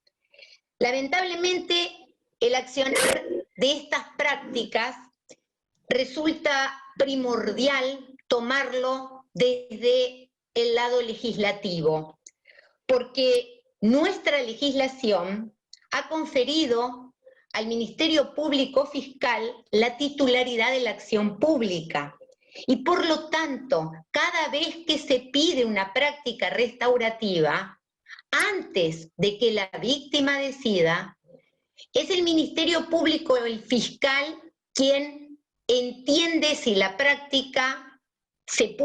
Lamentablemente, el accionar de estas prácticas resulta primordial tomarlo desde el lado legislativo, porque nuestra legislación ha conferido al Ministerio Público Fiscal la titularidad de la acción pública. Y por lo tanto, cada vez que se pide una práctica restaurativa, antes de que la víctima decida, es el Ministerio Público, el fiscal, quien entiende si la práctica se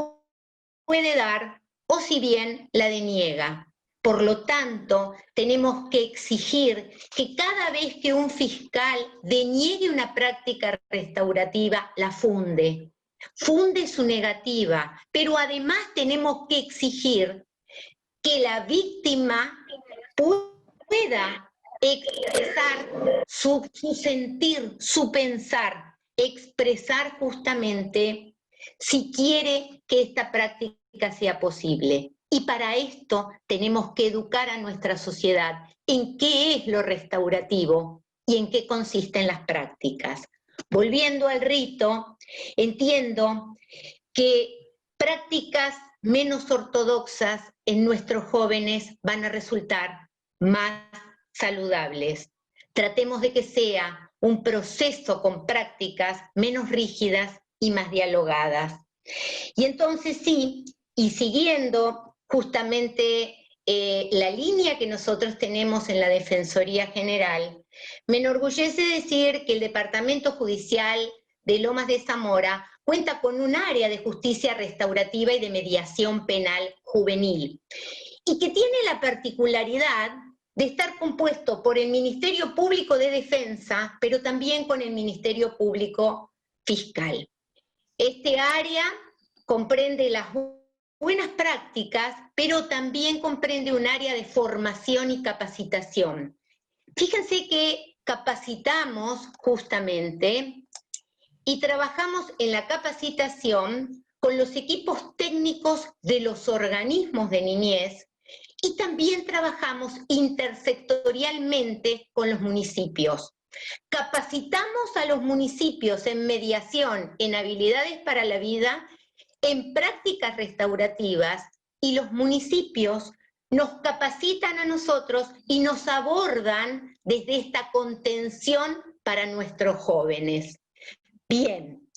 puede dar o si bien la deniega. Por lo tanto, tenemos que exigir que cada vez que un fiscal deniegue una práctica restaurativa, la funde su negativa, pero además tenemos que exigir que la víctima pueda expresar su sentir, su pensar, expresar justamente si quiere que esta práctica sea posible. Y para esto tenemos que educar a nuestra sociedad en qué es lo restaurativo y en qué consisten las prácticas. Volviendo al rito, entiendo que prácticas menos ortodoxas en nuestros jóvenes van a resultar más saludables. Tratemos de que sea un proceso con prácticas menos rígidas y más dialogadas. Y entonces sí, y siguiendo justamente la línea que nosotros tenemos en la Defensoría General, me enorgullece decir que el Departamento Judicial de Lomas de Zamora cuenta con un área de justicia restaurativa y de mediación penal juvenil, y que tiene la particularidad de estar compuesto por el Ministerio Público de Defensa, pero también con el Ministerio Público Fiscal. Este área comprende las buenas prácticas, pero también comprende un área de formación y capacitación. Fíjense que capacitamos justamente y trabajamos en la capacitación con los equipos técnicos de los organismos de niñez y también trabajamos intersectorialmente con los municipios. Capacitamos a los municipios en mediación, en habilidades para la vida, en prácticas restaurativas, y los municipios nos capacitan a nosotros y nos abordan desde esta contención para nuestros jóvenes. Bien,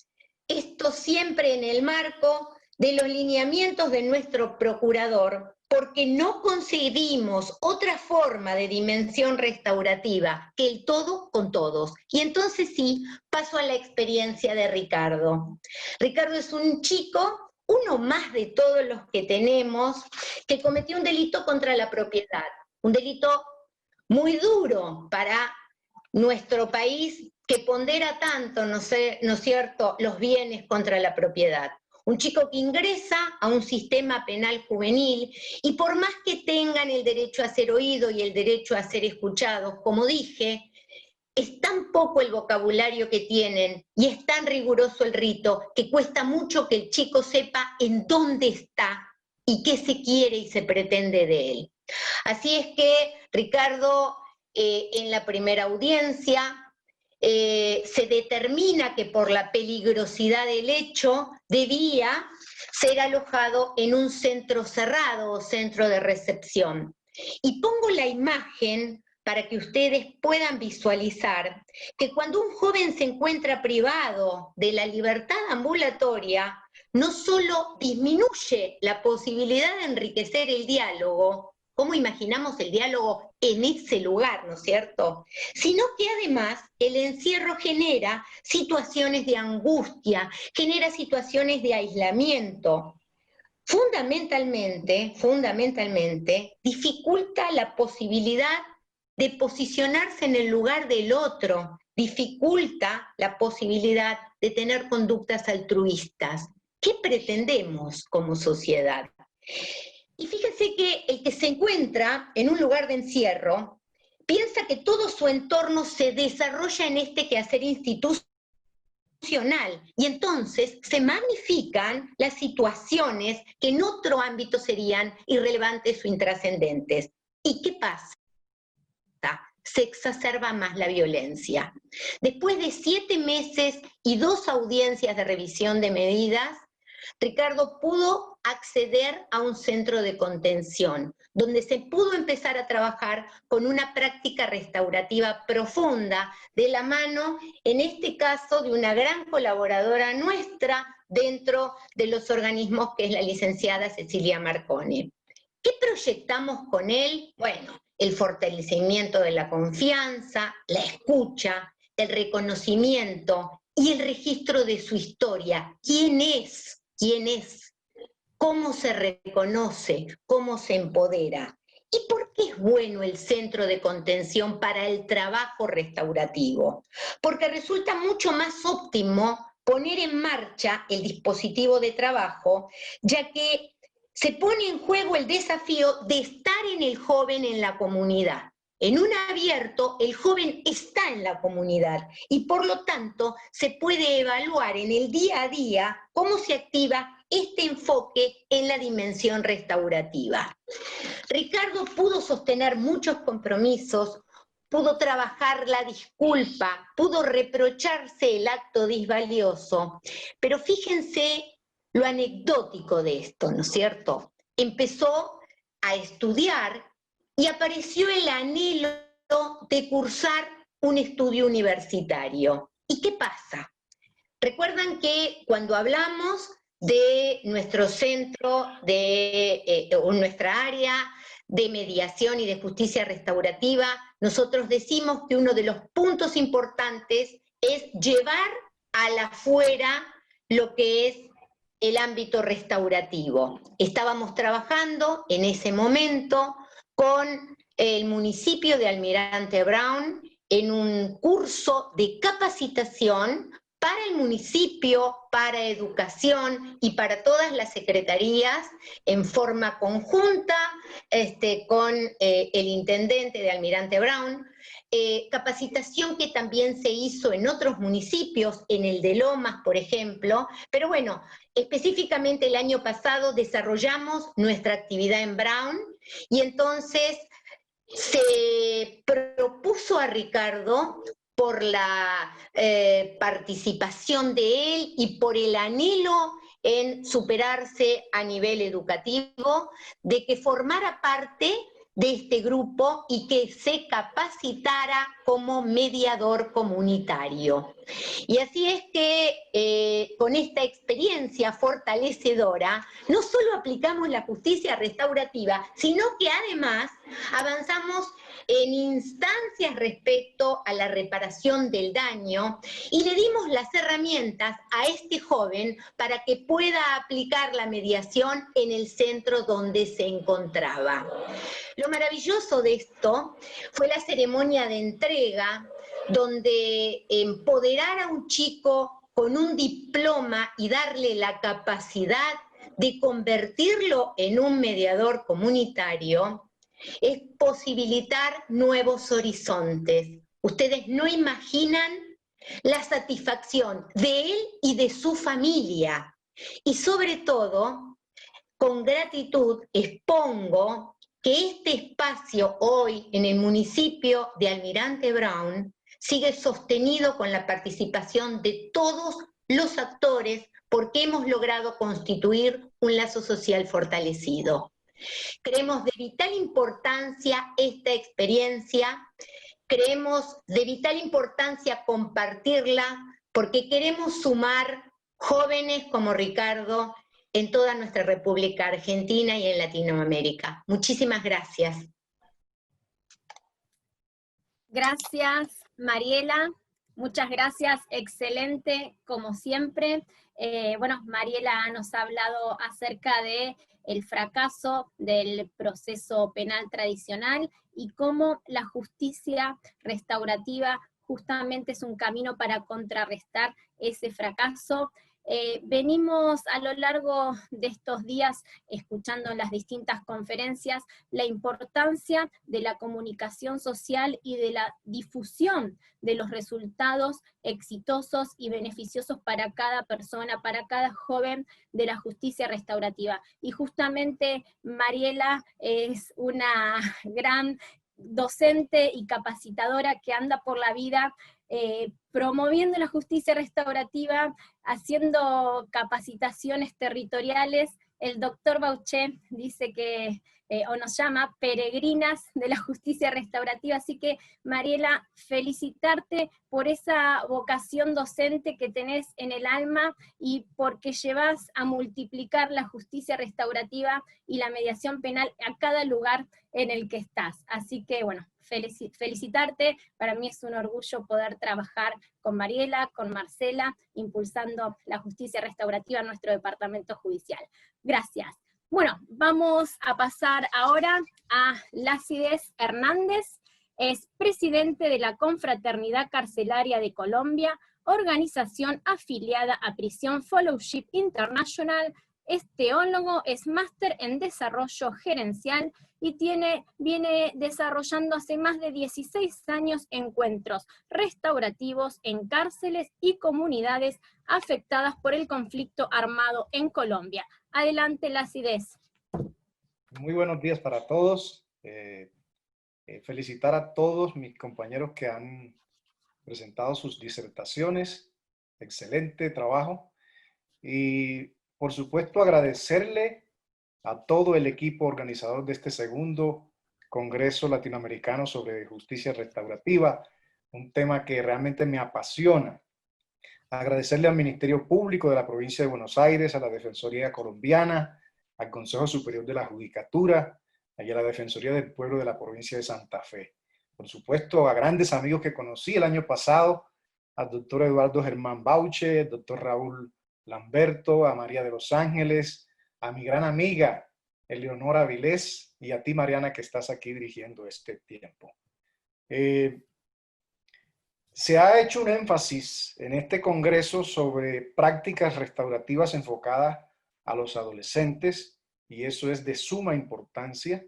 esto siempre en el marco de los lineamientos de nuestro procurador, porque no concebimos otra forma de dimensión restaurativa que el todo con todos. Y entonces sí, paso a la experiencia de Ricardo. Ricardo es un chico, uno más de todos los que tenemos, que cometió un delito contra la propiedad, un delito muy duro para nuestro país que pondera tanto, ¿no es cierto?, los bienes contra la propiedad. Un chico que ingresa a un sistema penal juvenil y por más que tengan el derecho a ser oído y el derecho a ser escuchados, como dije, es tan poco el vocabulario que tienen y es tan riguroso el rito que cuesta mucho que el chico sepa en dónde está y qué se quiere y se pretende de él. Así es que Ricardo, en la primera audiencia, se determina que por la peligrosidad del hecho debía ser alojado en un centro cerrado o centro de recepción. Y pongo la imagen para que ustedes puedan visualizar que cuando un joven se encuentra privado de la libertad ambulatoria, no solo disminuye la posibilidad de enriquecer el diálogo, ¿cómo imaginamos el diálogo en ese lugar, no es cierto? Sino que además el encierro genera situaciones de angustia, genera situaciones de aislamiento. Fundamentalmente, dificulta la posibilidad de posicionarse en el lugar del otro, dificulta la posibilidad de tener conductas altruistas. ¿Qué pretendemos como sociedad? Y fíjense que el que se encuentra en un lugar de encierro piensa que todo su entorno se desarrolla en este quehacer institucional y entonces se magnifican las situaciones que en otro ámbito serían irrelevantes o intrascendentes. ¿Y qué pasa? Se exacerba más la violencia. Después de 7 meses y 2 audiencias de revisión de medidas, Ricardo pudo acceder a un centro de contención, donde se pudo empezar a trabajar con una práctica restaurativa profunda, de la mano, en este caso, de una gran colaboradora nuestra dentro de los organismos, que es la licenciada Cecilia Marcone. ¿Qué proyectamos con él? Bueno, el fortalecimiento de la confianza, la escucha, el reconocimiento y el registro de su historia. ¿Quién es? ¿Quién es? ¿Cómo se reconoce? ¿Cómo se empodera? ¿Y por qué es bueno el centro de contención para el trabajo restaurativo? Porque resulta mucho más óptimo poner en marcha el dispositivo de trabajo, ya que se pone en juego el desafío de estar en el joven en la comunidad. En un abierto, el joven está en la comunidad y por lo tanto se puede evaluar en el día a día cómo se activa este enfoque en la dimensión restaurativa. Ricardo pudo sostener muchos compromisos, pudo trabajar la disculpa, pudo reprocharse el acto disvalioso, pero fíjense lo anecdótico de esto, ¿no es cierto? Empezó a estudiar y apareció el anhelo de cursar un estudio universitario. ¿Y qué pasa? Recuerdan que cuando hablamos de nuestro centro, nuestra área de mediación y de justicia restaurativa, nosotros decimos que uno de los puntos importantes es llevar a la afuera lo que es el ámbito restaurativo. Estábamos trabajando en ese momento con el municipio de Almirante Brown en un curso de capacitación para el municipio, para educación y para todas las secretarías en forma conjunta con el intendente de Almirante Brown, capacitación que también se hizo en otros municipios, en el de Lomas, por ejemplo, pero bueno, específicamente el año pasado desarrollamos nuestra actividad en Brown y entonces se propuso a Ricardo, por la participación de él y por el anhelo en superarse a nivel educativo, de que formara parte de este grupo y que se capacitara como mediador comunitario. Y así es que con esta experiencia fortalecedora, no solo aplicamos la justicia restaurativa, sino que además avanzamos en instancias respecto a la reparación del daño y le dimos las herramientas a este joven para que pueda aplicar la mediación en el centro donde se encontraba. Lo maravilloso de esto fue la ceremonia de entrega, donde empoderar a un chico con un diploma y darle la capacidad de convertirlo en un mediador comunitario es posibilitar nuevos horizontes. Ustedes no imaginan la satisfacción de él y de su familia. Y sobre todo, con gratitud expongo que este espacio hoy en el municipio de Almirante Brown sigue sostenido con la participación de todos los actores porque hemos logrado constituir un lazo social fortalecido. Creemos de vital importancia esta experiencia, creemos de vital importancia compartirla porque queremos sumar jóvenes como Ricardo en toda nuestra República Argentina y en Latinoamérica. Muchísimas gracias. Gracias, Mariela. Muchas gracias, excelente, como siempre. Bueno, Mariela nos ha hablado acerca de el fracaso del proceso penal tradicional y cómo la justicia restaurativa justamente es un camino para contrarrestar ese fracaso. Venimos a lo largo de estos días escuchando en las distintas conferencias la importancia de la comunicación social y de la difusión de los resultados exitosos y beneficiosos para cada persona, para cada joven de la justicia restaurativa. Y justamente Mariela es una gran docente y capacitadora que anda por la vida promoviendo la justicia restaurativa, haciendo capacitaciones territoriales. El doctor Bauché dice que, o nos llama, peregrinas de la justicia restaurativa, así que Mariela, felicitarte por esa vocación docente que tenés en el alma y porque llevas a multiplicar la justicia restaurativa y la mediación penal a cada lugar en el que estás. Así que, bueno, felicitarte, para mí es un orgullo poder trabajar con Mariela, con Marcela, impulsando la justicia restaurativa en nuestro departamento judicial. Gracias. Bueno, vamos a pasar ahora a Lácides Hernández, es presidente de la Confraternidad Carcelaria de Colombia, organización afiliada a Prison Fellowship International. Es teólogo, es máster en desarrollo gerencial y viene desarrollando hace más de 16 años encuentros restaurativos en cárceles y comunidades afectadas por el conflicto armado en Colombia. Adelante, Lácides. Muy buenos días para todos. Felicitar a todos mis compañeros que han presentado sus disertaciones. Excelente trabajo. Y por supuesto agradecerle a todo el equipo organizador de este segundo Congreso Latinoamericano sobre Justicia Restaurativa, un tema que realmente me apasiona. Agradecerle al Ministerio Público de la Provincia de Buenos Aires, a la Defensoría Colombiana, al Consejo Superior de la Judicatura y a la Defensoría del Pueblo de la Provincia de Santa Fe. Por supuesto, a grandes amigos que conocí el año pasado, al doctor Eduardo Germán Bauche, al doctor Raúl Lamberto, a María de los Ángeles, a mi gran amiga Eleonora Avilés y a ti, Mariana, que estás aquí dirigiendo este tiempo. Se ha hecho un énfasis en este congreso sobre prácticas restaurativas enfocadas a los adolescentes y eso es de suma importancia,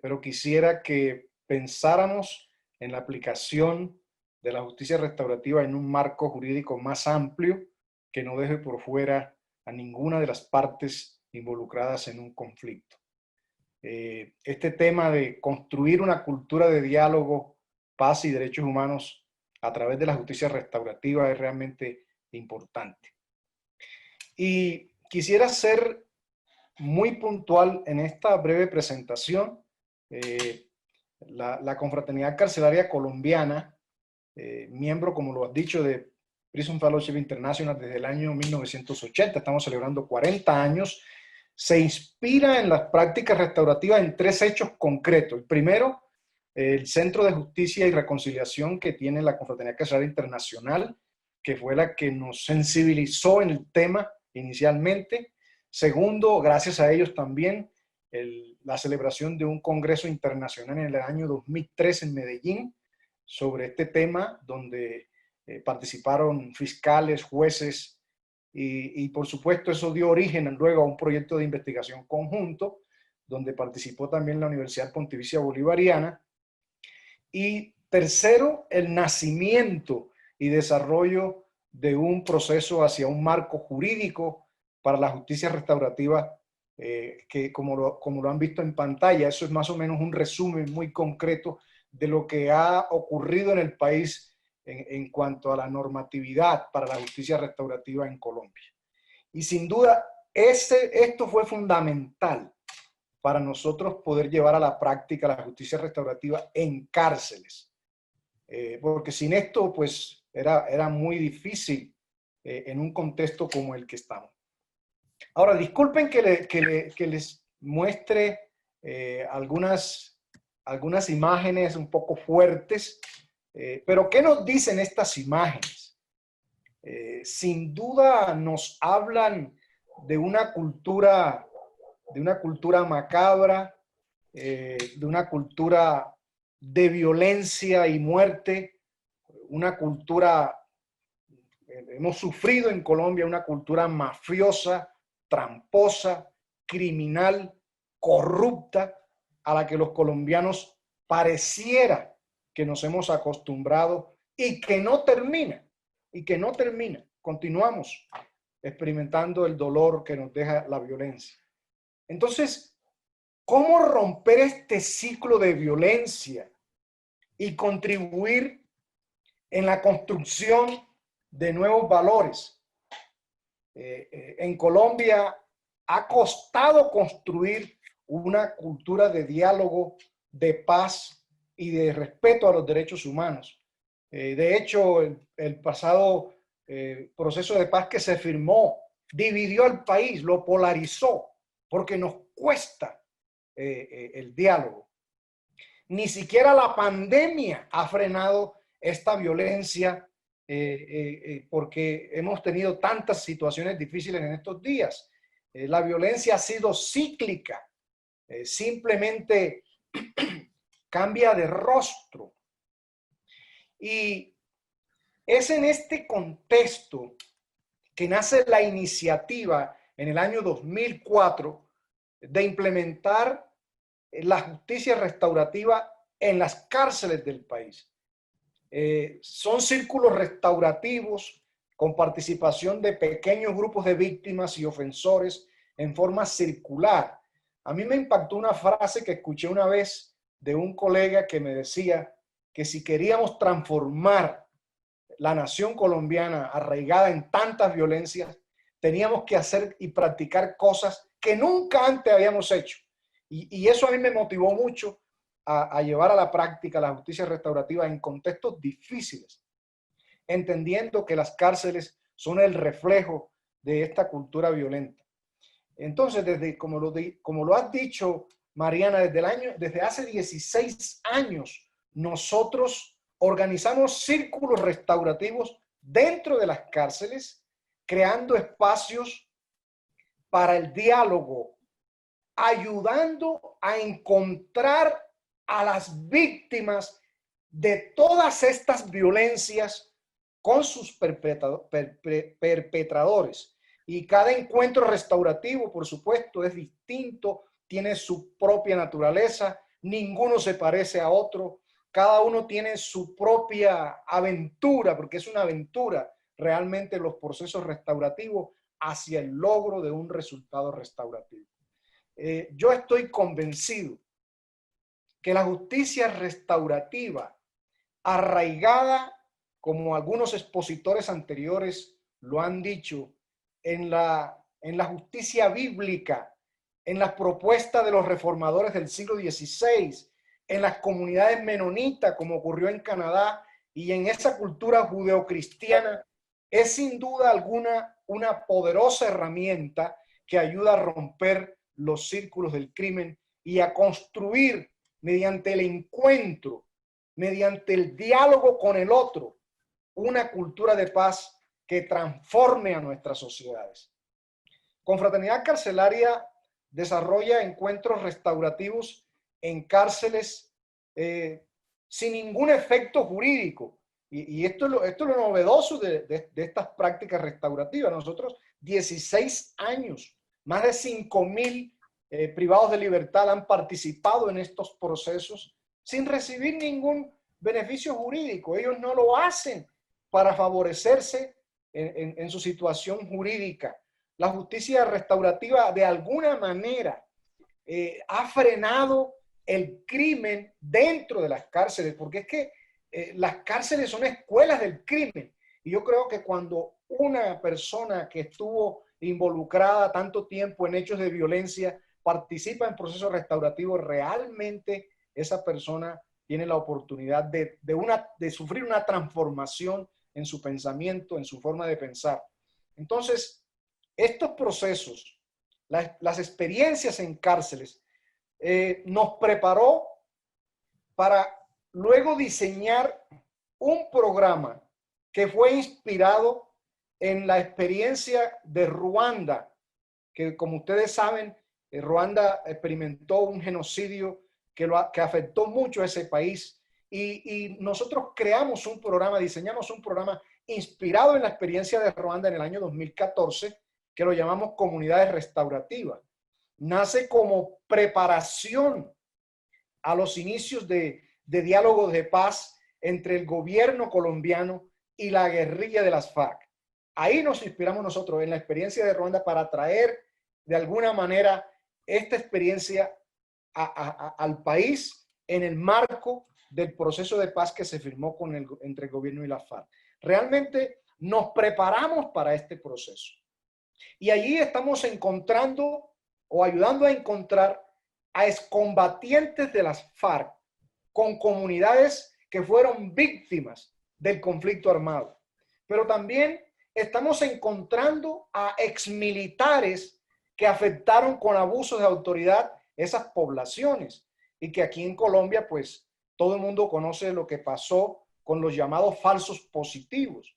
pero quisiera que pensáramos en la aplicación de la justicia restaurativa en un marco jurídico más amplio que no deje por fuera a ninguna de las partes involucradas en un conflicto. Este tema de construir una cultura de diálogo, paz y derechos humanos a través de la justicia restaurativa es realmente importante. Y quisiera ser muy puntual en esta breve presentación. La Confraternidad Carcelaria Colombiana, miembro, como lo has dicho, de Prison Fellowship International desde el año 1980, estamos celebrando 40 años, se inspira en las prácticas restaurativas en 3 hechos concretos. El primero, el Centro de Justicia y Reconciliación que tiene la Confraternidad Carcelaria Internacional, que fue la que nos sensibilizó en el tema inicialmente. Segundo, gracias a ellos también, la celebración de un congreso internacional en el año 2003 en Medellín sobre este tema, donde participaron fiscales, jueces, y por supuesto eso dio origen luego a un proyecto de investigación conjunto, donde participó también la Universidad Pontificia Bolivariana. Y tercero, el nacimiento y desarrollo de un proceso hacia un marco jurídico para la justicia restaurativa, que como lo han visto en pantalla, eso es más o menos un resumen muy concreto de lo que ha ocurrido en el país en cuanto a la normatividad para la justicia restaurativa en Colombia. Y sin duda, esto fue fundamental para nosotros poder llevar a la práctica la justicia restaurativa en cárceles. Porque sin esto, pues, era muy difícil en un contexto como el que estamos. Ahora, disculpen que les muestre algunas imágenes un poco fuertes, pero ¿qué nos dicen estas imágenes? Sin duda nos hablan de una cultura macabra, de una cultura de violencia y muerte, una cultura, hemos sufrido en Colombia una cultura mafiosa, tramposa, criminal, corrupta, a la que los colombianos pareciera que nos hemos acostumbrado y que no termina, Continuamos experimentando el dolor que nos deja la violencia. Entonces, ¿cómo romper este ciclo de violencia y contribuir en la construcción de nuevos valores? En Colombia ha costado construir una cultura de diálogo, de paz y de respeto a los derechos humanos. De hecho, el pasado proceso de paz que se firmó dividió al país, lo polarizó, porque nos cuesta el diálogo. Ni siquiera la pandemia ha frenado esta violencia, porque hemos tenido tantas situaciones difíciles en estos días. La violencia ha sido cíclica, simplemente cambia de rostro. Y es en este contexto que nace la iniciativa en el año 2004 de implementar la justicia restaurativa en las cárceles del país. Son círculos restaurativos con participación de pequeños grupos de víctimas y ofensores en forma circular. A mí me impactó una frase que escuché una vez de un colega que me decía que si queríamos transformar la nación colombiana arraigada en tantas violencias, teníamos que hacer y practicar cosas que nunca antes habíamos hecho. Y eso a mí me motivó mucho a llevar a la práctica la justicia restaurativa en contextos difíciles, entendiendo que las cárceles son el reflejo de esta cultura violenta. Entonces, como lo has dicho, Mariana, desde hace 16 años, nosotros organizamos círculos restaurativos dentro de las cárceles, creando espacios para el diálogo, ayudando a encontrar a las víctimas de todas estas violencias con sus perpetradores. Y cada encuentro restaurativo, por supuesto, es distinto, tiene su propia naturaleza, ninguno se parece a otro, cada uno tiene su propia aventura, porque es una aventura realmente los procesos restaurativos hacia el logro de un resultado restaurativo. Yo estoy convencido que la justicia restaurativa, arraigada, como algunos expositores anteriores lo han dicho, en la justicia bíblica, en las propuestas de los reformadores del siglo XVI, en las comunidades menonitas, como ocurrió en Canadá, y en esa cultura judeocristiana, es sin duda alguna una poderosa herramienta que ayuda a romper los círculos del crimen y a construir mediante el encuentro, mediante el diálogo con el otro, una cultura de paz que transforme a nuestras sociedades. Confraternidad Carcelaria desarrolla encuentros restaurativos en cárceles sin ningún efecto jurídico, Y esto es lo novedoso de estas prácticas restaurativas. Nosotros 16 años, más de 5.000 privados de libertad han participado en estos procesos sin recibir ningún beneficio jurídico. Ellos no lo hacen para favorecerse en su situación jurídica. La justicia restaurativa de alguna manera ha frenado el crimen dentro de las cárceles, porque es que las cárceles son escuelas del crimen. Y yo creo que cuando una persona que estuvo involucrada tanto tiempo en hechos de violencia participa en procesos restaurativos, realmente esa persona tiene la oportunidad de sufrir una transformación en su pensamiento, en su forma de pensar. Entonces, estos procesos, las experiencias en cárceles, nos preparó para luego diseñar un programa que fue inspirado en la experiencia de Ruanda, que como ustedes saben, Ruanda experimentó un genocidio que afectó mucho a ese país y nosotros creamos un programa, diseñamos un programa inspirado en la experiencia de Ruanda en el año 2014, que lo llamamos Comunidades Restaurativas. Nace como preparación a los inicios de diálogos de paz entre el gobierno colombiano y la guerrilla de las FARC. Ahí nos inspiramos nosotros en la experiencia de Ruanda para traer de alguna manera esta experiencia al país en el marco del proceso de paz que se firmó entre el gobierno y la FARC. Realmente nos preparamos para este proceso. Y allí estamos encontrando o ayudando a encontrar a excombatientes de las FARC con comunidades que fueron víctimas del conflicto armado. Pero también estamos encontrando a exmilitares que afectaron con abusos de autoridad esas poblaciones y que aquí en Colombia pues todo el mundo conoce lo que pasó con los llamados falsos positivos.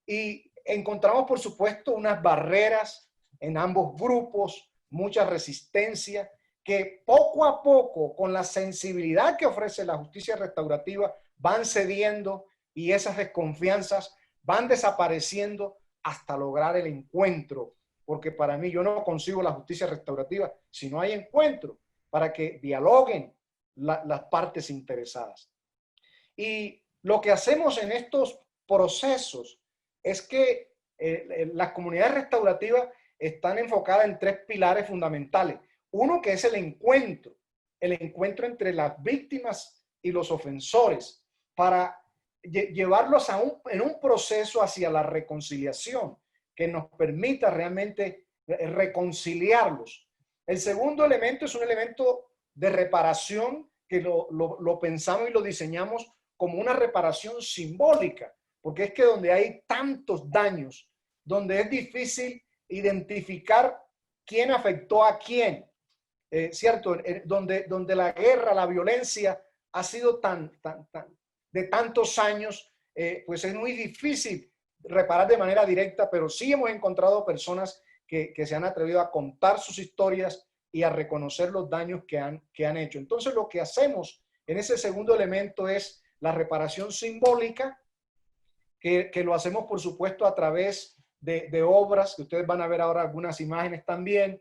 Y encontramos por supuesto unas barreras en ambos grupos, mucha resistencia, que poco a poco con la sensibilidad que ofrece la justicia restaurativa van cediendo y esas desconfianzas van desapareciendo hasta lograr el encuentro. Porque para mí yo no consigo la justicia restaurativa si no hay encuentro para que dialoguen las partes interesadas. Y lo que hacemos en estos procesos es que las comunidades restaurativas están enfocadas en 3 pilares fundamentales. Uno que es el encuentro entre las víctimas y los ofensores para llevarlos en un proceso hacia la reconciliación que nos permita realmente reconciliarlos. El segundo elemento es un elemento de reparación que lo pensamos y lo diseñamos como una reparación simbólica, porque es que donde hay tantos daños, donde es difícil identificar quién afectó a quién, ¿cierto? Donde la guerra, la violencia ha sido de tantos años, pues es muy difícil reparar de manera directa, pero sí hemos encontrado personas que se han atrevido a contar sus historias y a reconocer los daños que han hecho. Entonces lo que hacemos en ese segundo elemento es la reparación simbólica, que lo hacemos por supuesto a través de obras, que ustedes van a ver ahora algunas imágenes también,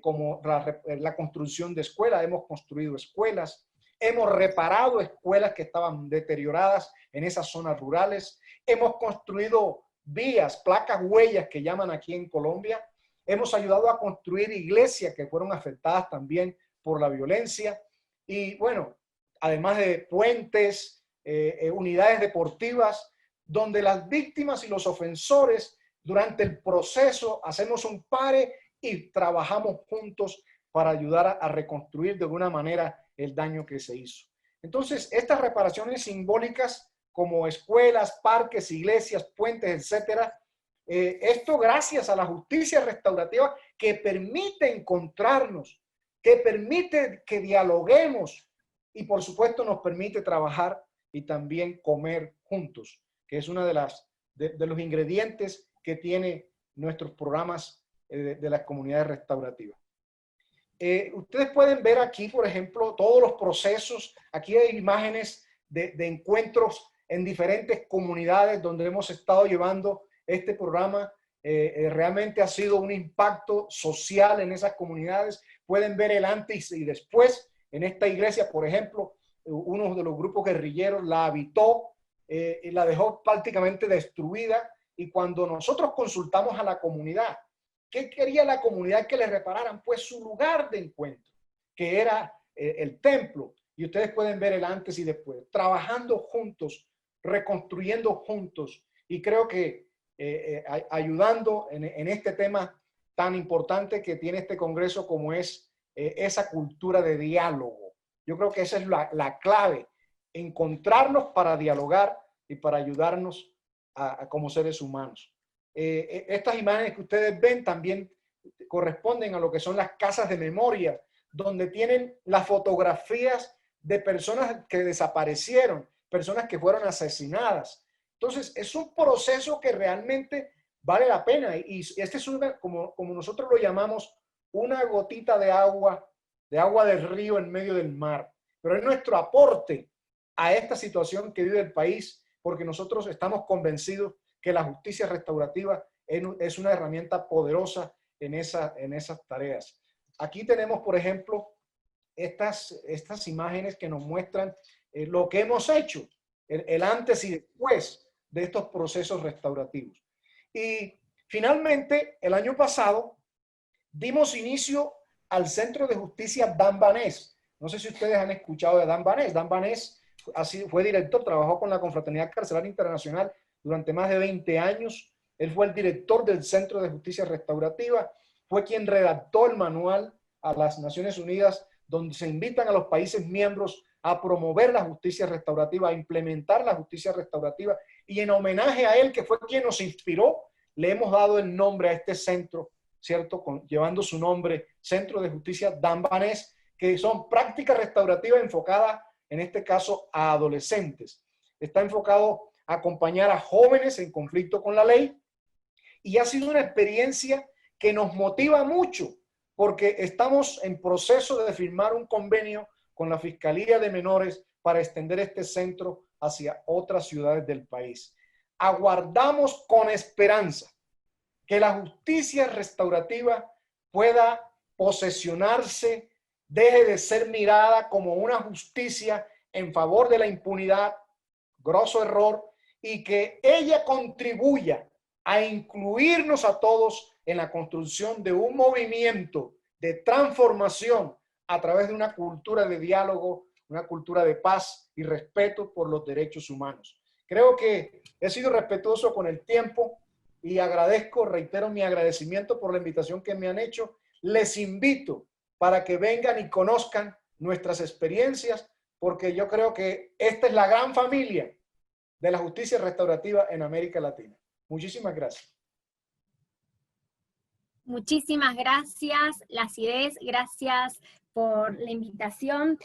como la construcción de escuelas. Hemos construido escuelas, hemos reparado escuelas que estaban deterioradas en esas zonas rurales, hemos construido vías, placas, huellas que llaman aquí en Colombia, hemos ayudado a construir iglesias que fueron afectadas también por la violencia y bueno, además de puentes, unidades deportivas, donde las víctimas y los ofensores durante el proceso hacemos un pare y trabajamos juntos para ayudar a reconstruir de alguna manera el daño que se hizo. Entonces, estas reparaciones simbólicas como escuelas, parques, iglesias, puentes, etcétera, esto gracias a la justicia restaurativa que permite encontrarnos, que permite que dialoguemos y por supuesto nos permite trabajar y también comer juntos, que es uno de los ingredientes que tiene nuestros programas de las comunidades restaurativas. Ustedes pueden ver aquí, por ejemplo, todos los procesos. Aquí hay imágenes de encuentros en diferentes comunidades donde hemos estado llevando este programa. Realmente ha sido un impacto social en esas comunidades. Pueden ver el antes y después. En esta iglesia, por ejemplo, uno de los grupos guerrilleros la habitó y la dejó prácticamente destruida. Y cuando nosotros consultamos a la comunidad, ¿qué quería la comunidad que le repararan? Pues su lugar de encuentro, que era el templo. Y ustedes pueden ver el antes y después, trabajando juntos, reconstruyendo juntos. Y creo que ayudando en este tema tan importante que tiene este Congreso, como es esa cultura de diálogo. Yo creo que esa es la clave, encontrarnos para dialogar y para ayudarnos como seres humanos. Estas imágenes que ustedes ven también corresponden a lo que son las casas de memoria, donde tienen las fotografías de personas que desaparecieron, personas que fueron asesinadas. Entonces, es un proceso que realmente vale la pena. Y este es como nosotros lo llamamos, una gotita de agua del río en medio del mar. Pero es nuestro aporte a esta situación que vive el país, porque nosotros estamos convencidos que la justicia restaurativa es una herramienta poderosa en esas tareas. Aquí tenemos, por ejemplo, estas imágenes que nos muestran lo que hemos hecho, el antes y después de estos procesos restaurativos. Y finalmente, el año pasado, dimos inicio al Centro de Justicia Dan Banés. No sé si ustedes han escuchado de Dan Banés. Dan Banés fue director, trabajó con la Confraternidad Carcelaria Internacional durante más de 20 años. Él fue el director del Centro de Justicia Restaurativa, fue quien redactó el manual a las Naciones Unidas, donde se invitan a los países miembros a promover la justicia restaurativa, a implementar la justicia restaurativa, y en homenaje a él, que fue quien nos inspiró, le hemos dado el nombre a este centro, ¿cierto? Llevando su nombre, Centro de Justicia Dan Banés, que son prácticas restaurativas enfocadas, en este caso, a adolescentes. Está enfocado a acompañar a jóvenes en conflicto con la ley, y ha sido una experiencia que nos motiva mucho, porque estamos en proceso de firmar un convenio con la Fiscalía de Menores para extender este centro hacia otras ciudades del país. Aguardamos con esperanza que la justicia restaurativa pueda posesionarse, deje de ser mirada como una justicia en favor de la impunidad, grosso error, y que ella contribuya a incluirnos a todos en la construcción de un movimiento de transformación a través de una cultura de diálogo, una cultura de paz y respeto por los derechos humanos. Creo que he sido respetuoso con el tiempo y agradezco, reitero mi agradecimiento por la invitación que me han hecho. Les invito para que vengan y conozcan nuestras experiencias, porque yo creo que esta es la gran familia de la justicia restaurativa en América Latina. Muchísimas gracias. Muchísimas gracias, Lacidez, gracias por la invitación.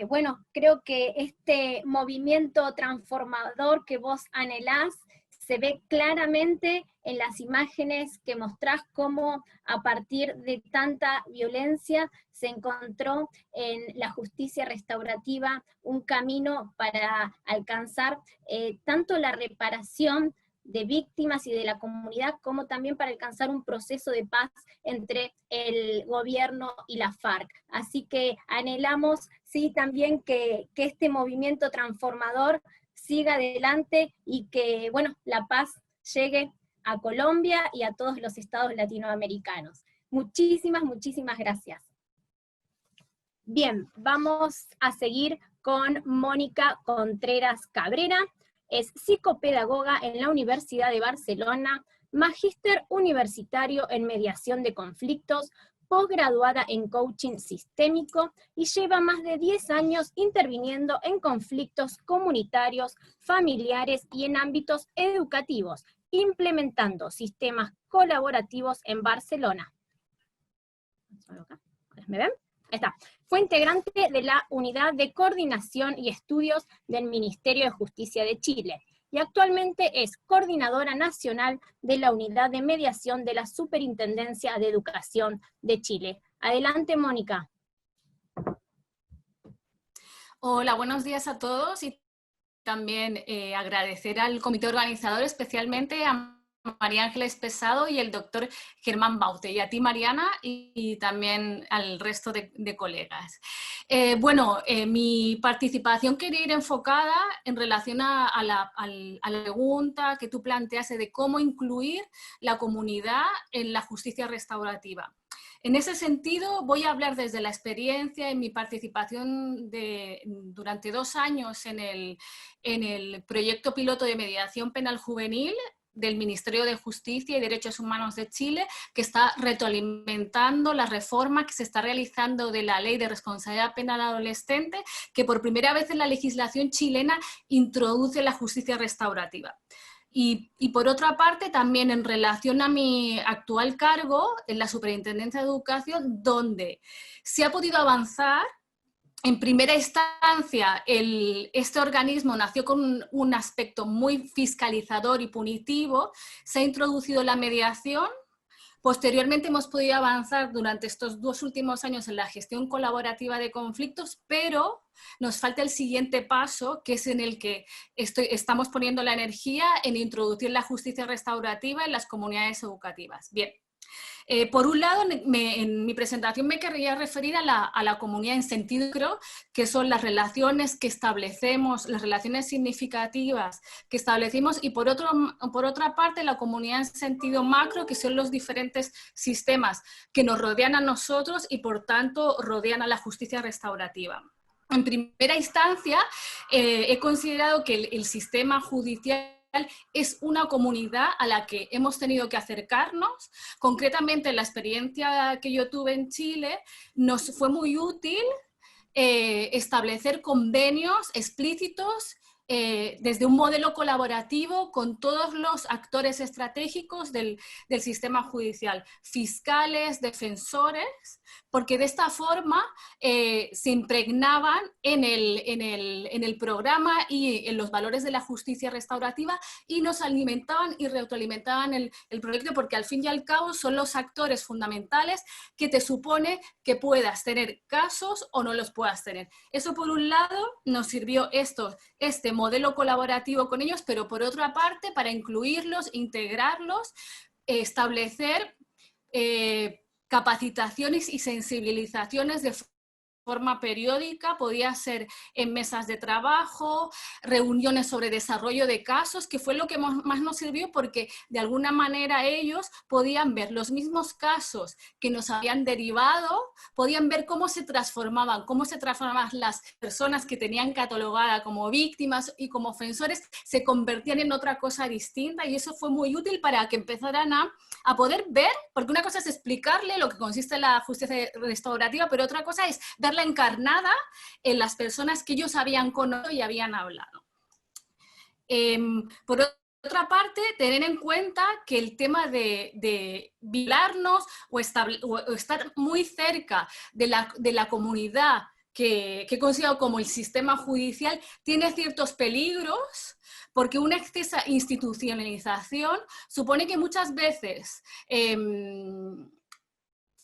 Bueno, creo que este movimiento transformador que vos anhelás se ve claramente en las imágenes que mostrás, cómo a partir de tanta violencia se encontró en la justicia restaurativa un camino para alcanzar tanto la reparación de víctimas y de la comunidad, como también para alcanzar un proceso de paz entre el gobierno y la FARC. Así que anhelamos, sí, también que este movimiento transformador siga adelante y que, bueno, la paz llegue a Colombia y a todos los estados latinoamericanos. Muchísimas, muchísimas gracias. Bien, vamos a seguir con Mónica Contreras Cabrera. Es psicopedagoga en la Universidad de Barcelona, magíster universitario en mediación de conflictos, posgraduada en coaching sistémico y lleva más de 10 años interviniendo en conflictos comunitarios, familiares y en ámbitos educativos, implementando sistemas colaborativos en Barcelona. ¿Me ven? Ahí está. Fue integrante de la Unidad de Coordinación y Estudios del Ministerio de Justicia de Chile y actualmente es coordinadora nacional de la Unidad de Mediación de la Superintendencia de Educación de Chile. Adelante, Mónica. Hola, buenos días a todos y también agradecer al comité organizador, especialmente a María Ángeles Pesado y el doctor Germán Baute, y a ti, Mariana, y también al resto de colegas. Mi participación quería ir enfocada en relación a la pregunta que tú planteaste de cómo incluir la comunidad en la justicia restaurativa. En ese sentido, voy a hablar desde la experiencia en mi participación durante 2 años en el proyecto piloto de mediación penal juvenil del Ministerio de Justicia y Derechos Humanos de Chile, que está retroalimentando la reforma que se está realizando de la Ley de Responsabilidad Penal Adolescente, que por primera vez en la legislación chilena introduce la justicia restaurativa. Y por otra parte, también en relación a mi actual cargo en la Superintendencia de Educación, donde se ha podido avanzar. En primera instancia, este organismo nació con un aspecto muy fiscalizador y punitivo, se ha introducido la mediación. Posteriormente hemos podido avanzar durante estos 2 últimos años en la gestión colaborativa de conflictos, pero nos falta el siguiente paso, que es en el que estamos poniendo la energía en introducir la justicia restaurativa en las comunidades educativas. Bien. Por un lado, en mi presentación me querría referir a la comunidad en sentido micro, que son las relaciones que establecemos, las relaciones significativas que establecimos, y por otra parte la comunidad en sentido macro, que son los diferentes sistemas que nos rodean a nosotros y por tanto rodean a la justicia restaurativa. En primera instancia, he considerado que el sistema judicial es una comunidad a la que hemos tenido que acercarnos. Concretamente, la experiencia que yo tuve en Chile nos fue muy útil establecer convenios explícitos desde un modelo colaborativo con todos los actores estratégicos del sistema judicial, fiscales, defensores, porque de esta forma se impregnaban en el programa y en los valores de la justicia restaurativa y nos alimentaban y retroalimentaban el proyecto, porque al fin y al cabo son los actores fundamentales que te supone que puedas tener casos o no los puedas tener. Eso por un lado nos sirvió este modelo colaborativo con ellos, pero por otra parte para incluirlos, integrarlos, establecer capacitaciones y sensibilizaciones de forma periódica, podía ser en mesas de trabajo, reuniones sobre desarrollo de casos, que fue lo que más nos sirvió, porque de alguna manera ellos podían ver los mismos casos que nos habían derivado, podían ver cómo se transformaban las personas que tenían catalogada como víctimas y como ofensores, se convertían en otra cosa distinta, y eso fue muy útil para que empezaran a poder ver, porque una cosa es explicarle lo que consiste en la justicia restaurativa, pero otra cosa es verla encarnada en las personas que ellos habían conocido y habían hablado. Por otra parte, tener en cuenta que el tema de vigilarnos o estar muy cerca de la comunidad que he considerado como el sistema judicial tiene ciertos peligros, porque una excesiva institucionalización supone que muchas veces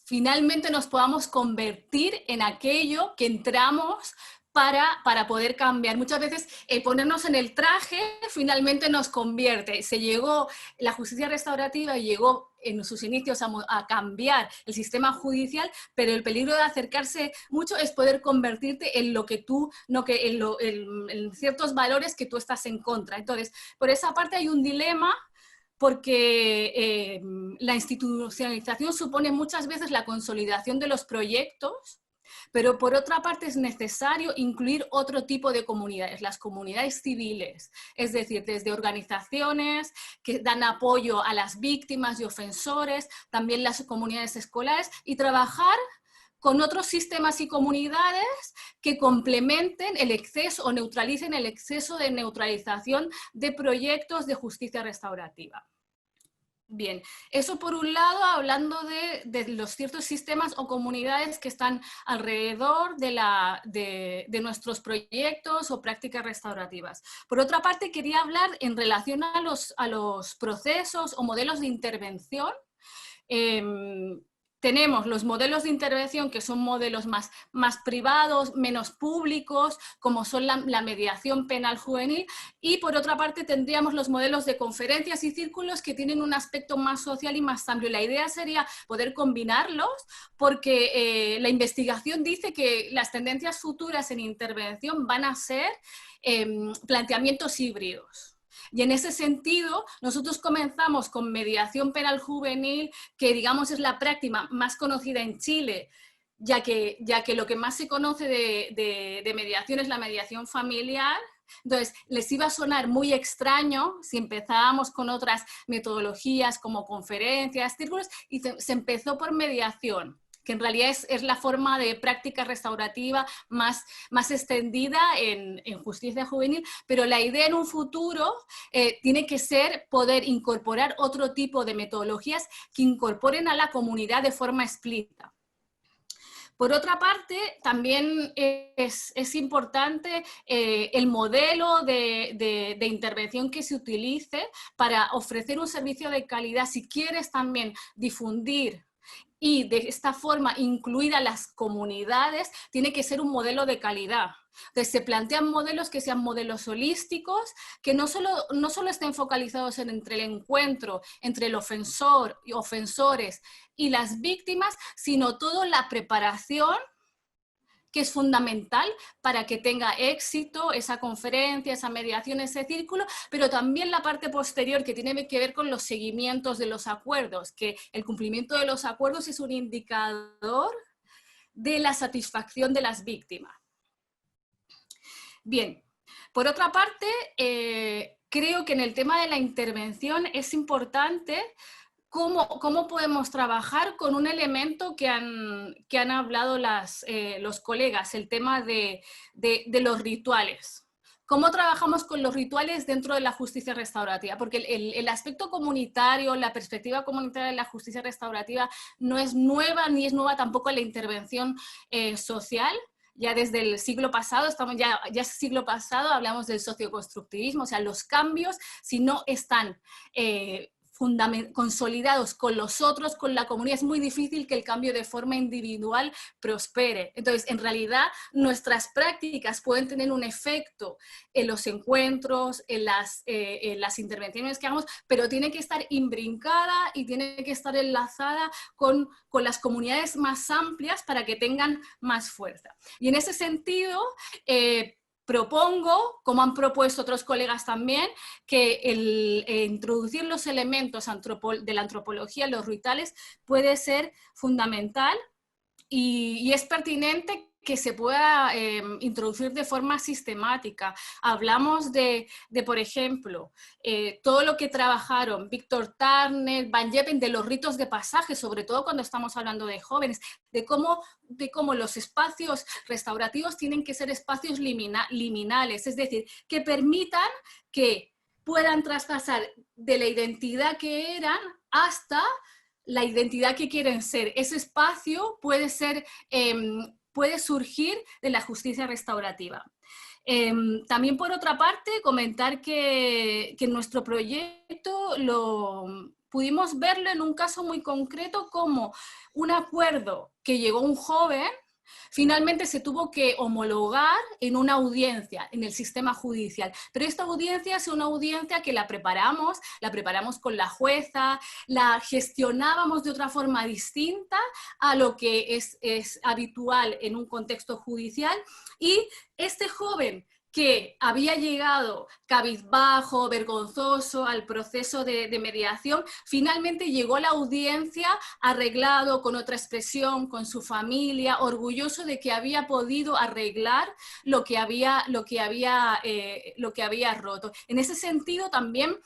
finalmente nos podamos convertir en aquello que entramos para poder cambiar. Muchas veces ponernos en el traje finalmente nos convierte. La justicia restaurativa llegó en sus inicios a cambiar el sistema judicial, pero el peligro de acercarse mucho es poder convertirte en lo que tú, en ciertos valores que tú estás en contra. Entonces, por esa parte hay un dilema, porque la institucionalización supone muchas veces la consolidación de los proyectos, pero por otra parte es necesario incluir otro tipo de comunidades, las comunidades civiles, es decir, desde organizaciones que dan apoyo a las víctimas y ofensores, también las comunidades escolares, y trabajar con otros sistemas y comunidades que complementen el exceso o neutralicen el exceso de neutralización de proyectos de justicia restaurativa. Bien, eso por un lado, hablando de los ciertos sistemas o comunidades que están alrededor de nuestros proyectos o prácticas restaurativas. Por otra parte, quería hablar en relación a los procesos o modelos de intervención. tenemos los modelos de intervención que son modelos más privados, menos públicos, como son la mediación penal juvenil, y por otra parte tendríamos los modelos de conferencias y círculos que tienen un aspecto más social y más amplio. La idea sería poder combinarlos, porque la investigación dice que las tendencias futuras en intervención van a ser planteamientos híbridos. Y en ese sentido, nosotros comenzamos con mediación penal juvenil, que digamos es la práctica más conocida en Chile, ya que lo que más se conoce de mediación es la mediación familiar. Entonces, les iba a sonar muy extraño si empezábamos con otras metodologías como conferencias, círculos, y se empezó por mediación, que en realidad es la forma de práctica restaurativa más extendida en justicia juvenil, pero la idea en un futuro tiene que ser poder incorporar otro tipo de metodologías que incorporen a la comunidad de forma explícita. Por otra parte, también es importante el modelo de intervención que se utilice para ofrecer un servicio de calidad. Si quieres también difundir y de esta forma incluir a las comunidades, tiene que ser un modelo de calidad. Entonces, se plantean modelos que sean modelos holísticos, que no solo estén focalizados entre el encuentro entre el ofensor y ofensores y las víctimas, sino toda la preparación, que es fundamental para que tenga éxito esa conferencia, esa mediación, ese círculo, pero también la parte posterior que tiene que ver con los seguimientos de los acuerdos, que el cumplimiento de los acuerdos es un indicador de la satisfacción de las víctimas. Bien, por otra parte, creo que en el tema de la intervención es importante ¿Cómo podemos trabajar con un elemento que han hablado los colegas, el tema de los rituales? ¿Cómo trabajamos con los rituales dentro de la justicia restaurativa? Porque el aspecto comunitario, la perspectiva comunitaria de la justicia restaurativa no es nueva, ni es nueva tampoco la intervención social. Ya desde el siglo pasado, ya es siglo pasado, hablamos del socioconstructivismo, o sea, los cambios, si no están consolidados con los otros, con la comunidad, es muy difícil que el cambio de forma individual prospere. Entonces, en realidad, nuestras prácticas pueden tener un efecto en los encuentros, en las intervenciones que hagamos, pero tiene que estar imbrincada y tiene que estar enlazada con las comunidades más amplias para que tengan más fuerza. Y en ese sentido, propongo, como han propuesto otros colegas también, que introducir los elementos de la antropología, los rituales, puede ser fundamental y es pertinente que se pueda introducir de forma sistemática. Hablamos por ejemplo, todo lo que trabajaron Víctor Turner, Van Jeppen, de los ritos de pasaje, sobre todo cuando estamos hablando de jóvenes, de cómo los espacios restaurativos tienen que ser espacios liminales, es decir, que permitan que puedan traspasar de la identidad que eran hasta la identidad que quieren ser. Ese espacio puede surgir de la justicia restaurativa. También, por otra parte, comentar que nuestro proyecto pudimos verlo en un caso muy concreto como un acuerdo que llegó un joven, finalmente se tuvo que homologar en una audiencia, en el sistema judicial. Pero esta audiencia es una audiencia que la preparamos con la jueza, la gestionábamos de otra forma distinta a lo que es habitual en un contexto judicial. Y este joven que había llegado cabizbajo, vergonzoso al proceso de mediación, finalmente llegó a la audiencia arreglado, con otra expresión, con su familia, orgulloso de que había podido arreglar lo que había roto. En ese sentido también,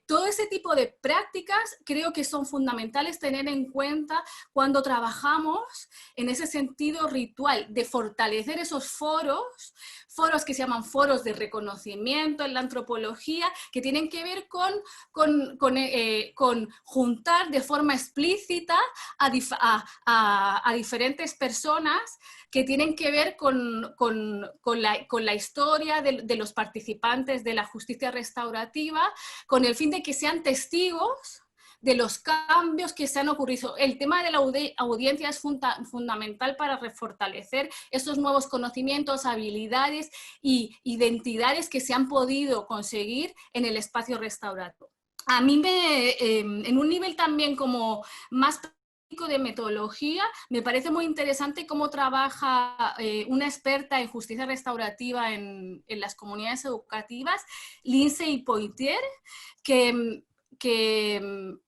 todo ese tipo de prácticas creo que son fundamentales tener en cuenta cuando trabajamos en ese sentido ritual, de fortalecer esos foros que se llaman foros de reconocimiento en la antropología, que tienen que ver con juntar de forma explícita a diferentes personas, que tienen que ver con la historia de los participantes de la justicia restaurativa, con el fin de que sean testigos de los cambios que se han ocurrido. El tema de la audiencia es fundamental para fortalecer esos nuevos conocimientos, habilidades y identidades que se han podido conseguir en el espacio restaurativo. A mí en un nivel también como más de metodología, me parece muy interesante cómo trabaja una experta en justicia restaurativa en las comunidades educativas, Lindsay Poitier, que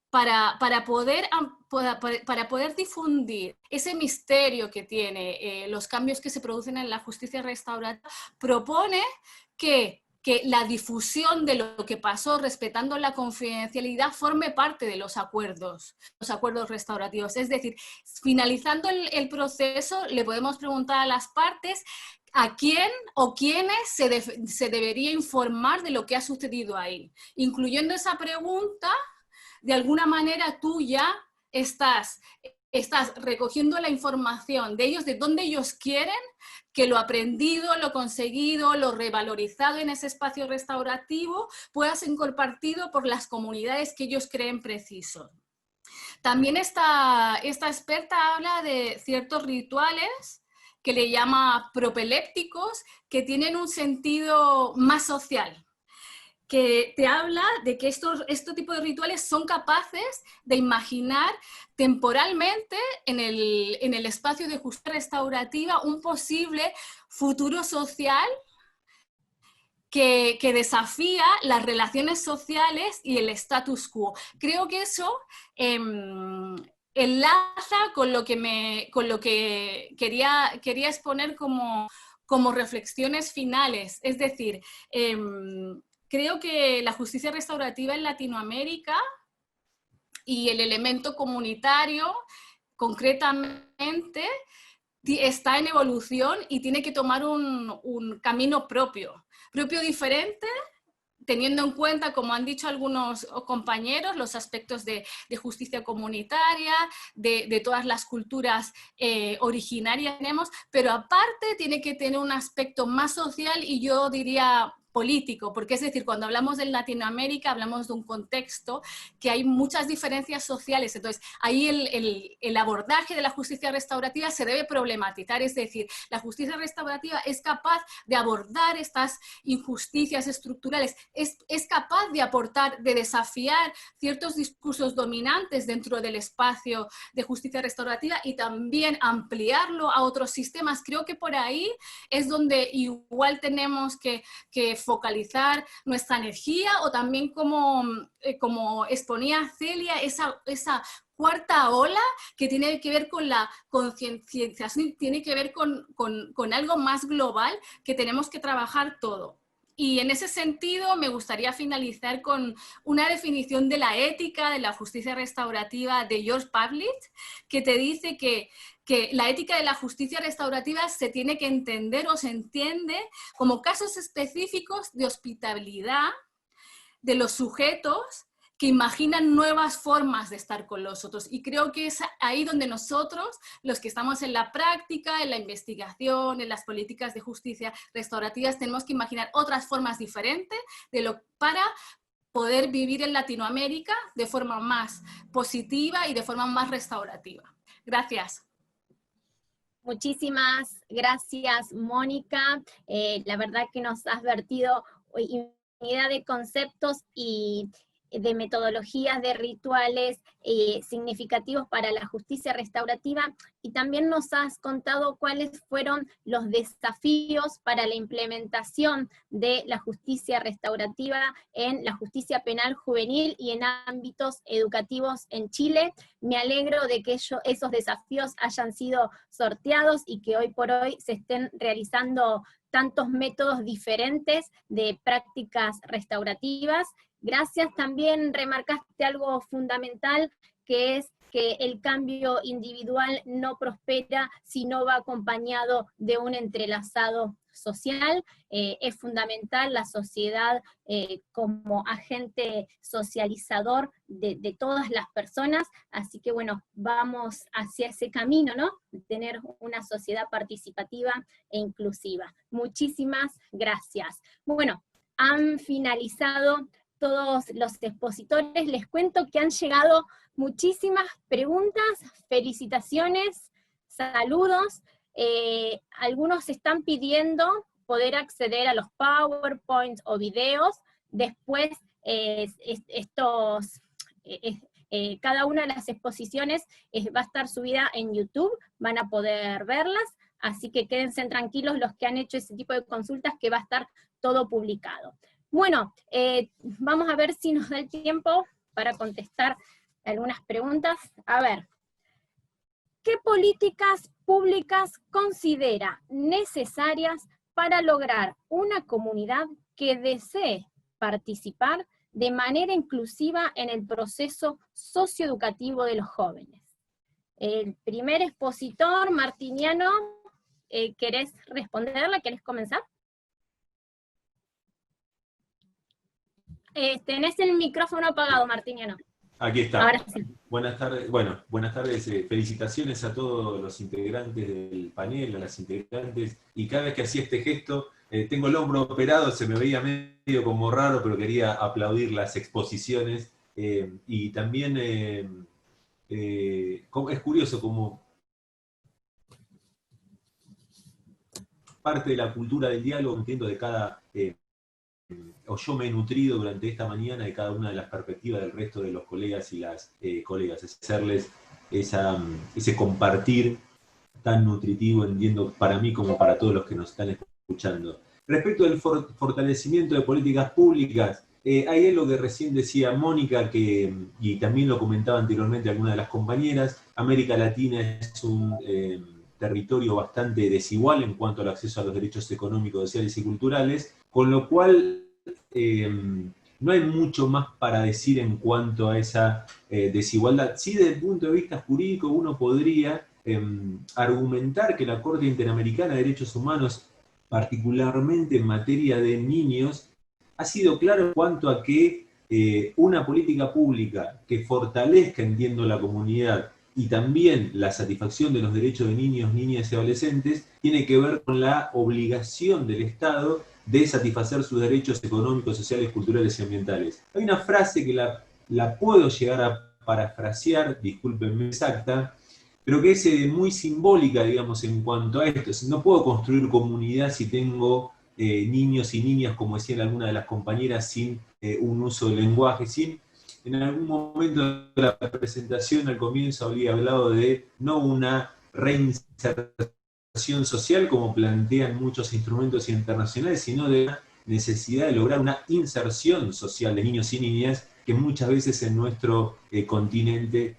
para poder difundir ese misterio que tiene los cambios que se producen en la justicia restaurativa, propone que la difusión de lo que pasó respetando la confidencialidad forme parte de los acuerdos restaurativos. Es decir, finalizando el proceso, le podemos preguntar a las partes a quién o quiénes se debería informar de lo que ha sucedido ahí. Incluyendo esa pregunta, de alguna manera tú ya estás recogiendo la información de ellos, de dónde ellos quieren que lo aprendido, lo conseguido, lo revalorizado en ese espacio restaurativo pueda ser compartido por las comunidades que ellos creen preciso. También esta experta habla de ciertos rituales que le llama propelépticos, que tienen un sentido más social, que te habla de que este tipo de rituales son capaces de imaginar temporalmente en el espacio de justicia restaurativa un posible futuro social que desafía las relaciones sociales y el status quo. Creo que eso enlaza con lo que quería exponer como reflexiones finales. Es decir, creo que la justicia restaurativa en Latinoamérica y el elemento comunitario, concretamente, está en evolución y tiene que tomar un camino propio diferente, teniendo en cuenta, como han dicho algunos compañeros, los aspectos de justicia comunitaria, de todas las culturas originarias que tenemos, pero aparte tiene que tener un aspecto más social y yo diría político, porque es decir, cuando hablamos de Latinoamérica hablamos de un contexto que hay muchas diferencias sociales, entonces ahí el abordaje de la justicia restaurativa se debe problematizar, es decir, la justicia restaurativa es capaz de abordar estas injusticias estructurales, es capaz de aportar, de desafiar ciertos discursos dominantes dentro del espacio de justicia restaurativa y también ampliarlo a otros sistemas. Creo que por ahí es donde igual tenemos que focalizar nuestra energía, o también como exponía Celia, esa cuarta ola que tiene que ver con la concienciación, tiene que ver con algo más global que tenemos que trabajar todo. Y en ese sentido me gustaría finalizar con una definición de la ética de la justicia restaurativa de George Pavlich, que te dice que la ética de la justicia restaurativa se tiene que entender o se entiende como casos específicos de hospitalidad de los sujetos que imaginan nuevas formas de estar con los otros. Y creo que es ahí donde nosotros, los que estamos en la práctica, en la investigación, en las políticas de justicia restaurativas, tenemos que imaginar otras formas diferentes para poder vivir en Latinoamérica de forma más positiva y de forma más restaurativa. Gracias. Muchísimas gracias, Mónica. La verdad que nos has vertido infinidad de conceptos y de metodologías, de rituales significativos para la justicia restaurativa, y también nos has contado cuáles fueron los desafíos para la implementación de la justicia restaurativa en la justicia penal juvenil y en ámbitos educativos en Chile. Me alegro de que esos desafíos hayan sido sorteados y que hoy por hoy se estén realizando tantos métodos diferentes de prácticas restaurativas. Gracias, también remarcaste algo fundamental, que es que el cambio individual no prospera si no va acompañado de un entrelazado social. Es fundamental la sociedad como agente socializador de todas las personas, así que bueno, vamos hacia ese camino, ¿no? Tener una sociedad participativa e inclusiva. Muchísimas gracias. Bueno, han finalizado todos los expositores. Les cuento que han llegado muchísimas preguntas, felicitaciones, saludos. Algunos están pidiendo poder acceder a los PowerPoints o videos. Después, cada una de las exposiciones va a estar subida en YouTube, van a poder verlas, así que quédense tranquilos los que han hecho ese tipo de consultas, que va a estar todo publicado. Bueno, vamos a ver si nos da el tiempo para contestar algunas preguntas. A ver, ¿qué políticas públicas considera necesarias para lograr una comunidad que desee participar de manera inclusiva en el proceso socioeducativo de los jóvenes? El primer expositor, Martiniano, ¿querés responderla? ¿Querés comenzar? Tenés el micrófono apagado, Martiniano. Aquí está. Ahora sí. Buenas tardes. Bueno, buenas tardes. Felicitaciones a todos los integrantes del panel, a las integrantes. Y cada vez que hacía este gesto, tengo el hombro operado, se me veía medio como raro, pero quería aplaudir las exposiciones. Y también es curioso como parte de la cultura del diálogo, entiendo, de cada... o yo me he nutrido durante esta mañana de cada una de las perspectivas del resto de los colegas y las colegas, es hacerles ese compartir tan nutritivo, entiendo, para mí como para todos los que nos están escuchando. Respecto del fortalecimiento de políticas públicas, hay algo que recién decía Mónica, y también lo comentaba anteriormente alguna de las compañeras. América Latina es un territorio bastante desigual en cuanto al acceso a los derechos económicos, sociales y culturales, con lo cual no hay mucho más para decir en cuanto a esa desigualdad. Sí, desde el punto de vista jurídico uno podría argumentar que la Corte Interamericana de Derechos Humanos, particularmente en materia de niños, ha sido claro en cuanto a que una política pública que fortalezca, entiendo, la comunidad y también la satisfacción de los derechos de niños, niñas y adolescentes, tiene que ver con la obligación del Estado de satisfacer sus derechos económicos, sociales, culturales y ambientales. Hay una frase que la puedo llegar a parafrasear, discúlpenme exacta, pero que es muy simbólica, digamos, en cuanto a esto. No puedo construir comunidad si tengo niños y niñas, como decían algunas de las compañeras, sin un uso del lenguaje, sin... En algún momento de la presentación, al comienzo, había hablado de no una reinserción social, como plantean muchos instrumentos internacionales, sino de la necesidad de lograr una inserción social de niños y niñas que muchas veces en nuestro continente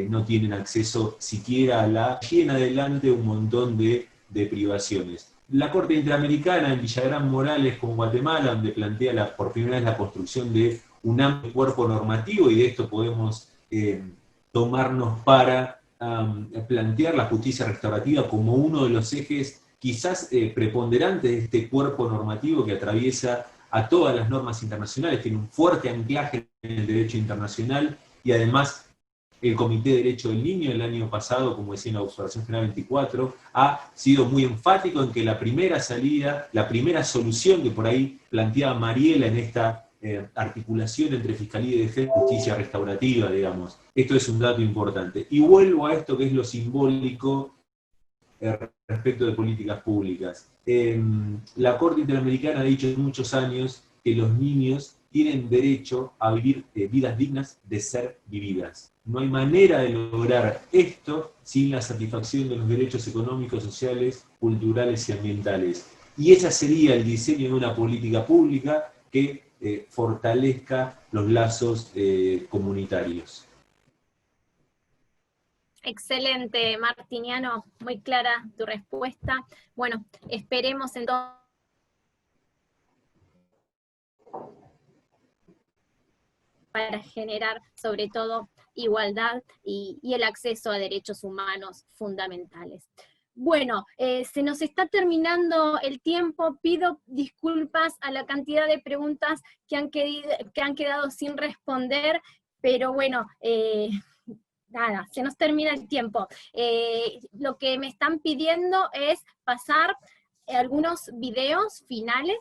no tienen acceso siquiera a la... Llena adelante un montón de privaciones. La Corte Interamericana en Villagrán Morales, con Guatemala, donde plantea por primera vez la construcción de un amplio cuerpo normativo, y de esto podemos tomarnos para plantear la justicia restaurativa como uno de los ejes quizás preponderantes de este cuerpo normativo que atraviesa a todas las normas internacionales, tiene un fuerte anclaje en el derecho internacional, y además el Comité de Derecho del Niño el año pasado, como decía en la Observación General 24, ha sido muy enfático en que la primera salida, la primera solución que por ahí planteaba Mariela en esta articulación entre Fiscalía y Defensa, justicia restaurativa, digamos. Esto es un dato importante. Y vuelvo a esto que es lo simbólico respecto de políticas públicas. La Corte Interamericana ha dicho en muchos años que los niños tienen derecho a vivir vidas dignas de ser vividas. No hay manera de lograr esto sin la satisfacción de los derechos económicos, sociales, culturales y ambientales. Y ese sería el diseño de una política pública que fortalezca los lazos comunitarios. Excelente, Martiniano, muy clara tu respuesta. Bueno, esperemos entonces para generar sobre todo igualdad y el acceso a derechos humanos fundamentales. Bueno, se nos está terminando el tiempo, pido disculpas a la cantidad de preguntas que han quedado sin responder, pero bueno, nada, se nos termina el tiempo. Lo que me están pidiendo es pasar algunos videos finales,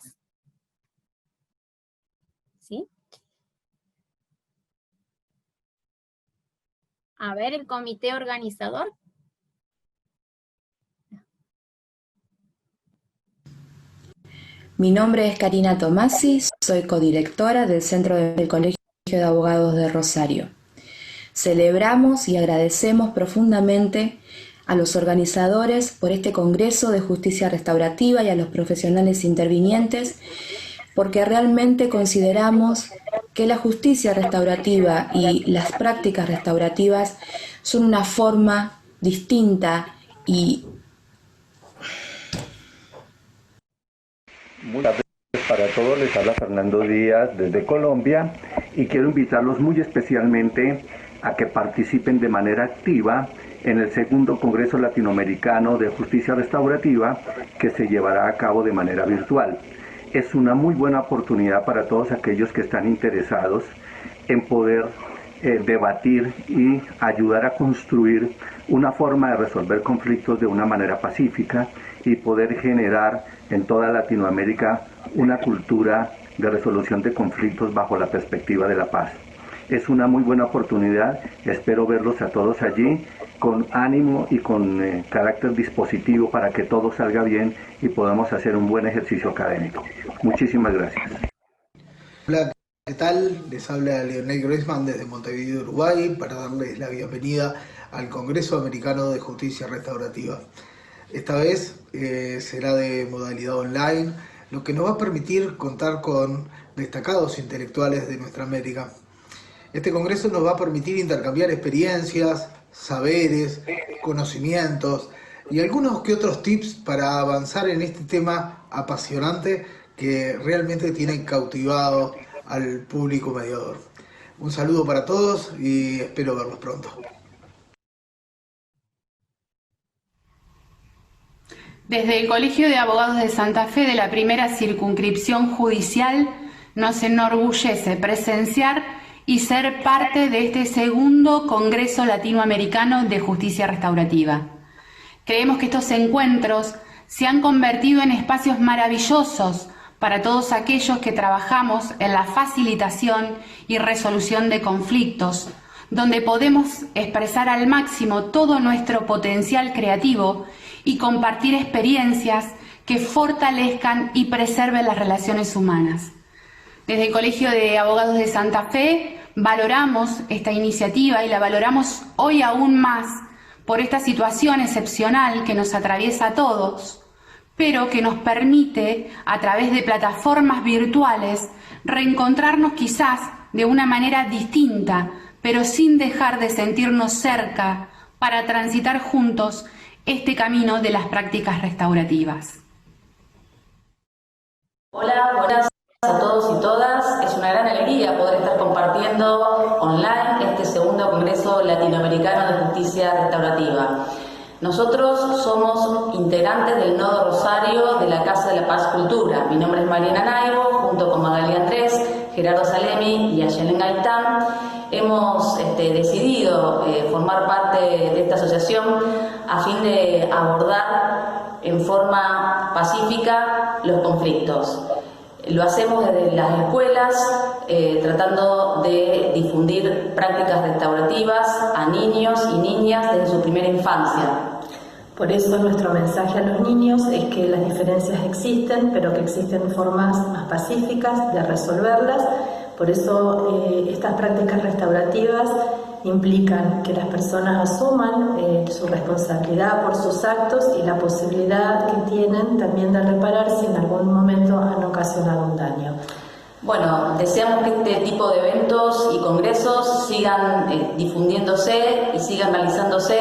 ¿sí? A ver, el comité organizador. Mi nombre es Karina Tomasi, soy codirectora del Centro del Colegio de Abogados de Rosario. Celebramos y agradecemos profundamente a los organizadores por este Congreso de Justicia Restaurativa y a los profesionales intervinientes, porque realmente consideramos que la justicia restaurativa y las prácticas restaurativas son una forma distinta y Buenas tardes para todos, les habla Fernando Díaz desde Colombia y quiero invitarlos muy especialmente a que participen de manera activa en el segundo Congreso Latinoamericano de Justicia Restaurativa que se llevará a cabo de manera virtual. Es una muy buena oportunidad para todos aquellos que están interesados en poder debatir y ayudar a construir una forma de resolver conflictos de una manera pacífica y poder generar en toda Latinoamérica una cultura de resolución de conflictos bajo la perspectiva de la paz. Es una muy buena oportunidad, espero verlos a todos allí con ánimo y con carácter dispositivo para que todo salga bien y podamos hacer un buen ejercicio académico. Muchísimas gracias. Hola, ¿qué tal? Les habla Leonel Groisman desde Montevideo, Uruguay, para darles la bienvenida al Congreso Americano de Justicia Restaurativa. Esta vez será de modalidad online, lo que nos va a permitir contar con destacados intelectuales de nuestra América. Este congreso nos va a permitir intercambiar experiencias, saberes, conocimientos y algunos que otros tips para avanzar en este tema apasionante que realmente tiene cautivado al público mediador. Un saludo para todos y espero verlos pronto. Desde el Colegio de Abogados de Santa Fe de la primera circunscripción judicial nos enorgullece presenciar y ser parte de este segundo Congreso Latinoamericano de Justicia Restaurativa. Creemos que estos encuentros se han convertido en espacios maravillosos para todos aquellos que trabajamos en la facilitación y resolución de conflictos, donde podemos expresar al máximo todo nuestro potencial creativo y compartir experiencias que fortalezcan y preserven las relaciones humanas. Desde el Colegio de Abogados de Santa Fe valoramos esta iniciativa y la valoramos hoy aún más por esta situación excepcional que nos atraviesa a todos, pero que nos permite, a través de plataformas virtuales, reencontrarnos quizás de una manera distinta, pero sin dejar de sentirnos cerca para transitar juntos este camino de las prácticas restaurativas. Hola, buenas a todos y todas. Es una gran alegría poder estar compartiendo online este segundo Congreso Latinoamericano de Justicia Restaurativa. Nosotros somos integrantes del Nodo Rosario de la Casa de la Paz Cultura. Mi nombre es Mariana Naibo, junto con Magali Andrés, Gerardo Salemi y Ayelen Gaitán. Hemos decidido formar parte de esta asociación a fin de abordar en forma pacífica los conflictos. Lo hacemos desde las escuelas, tratando de difundir prácticas restaurativas a niños y niñas desde su primera infancia. Por eso nuestro mensaje a los niños es que las diferencias existen, pero que existen formas más pacíficas de resolverlas. Por eso estas prácticas restaurativas implican que las personas asuman su responsabilidad por sus actos y la posibilidad que tienen también de reparar si en algún momento han ocasionado un daño. Bueno, deseamos que este tipo de eventos y congresos sigan difundiéndose y sigan realizándose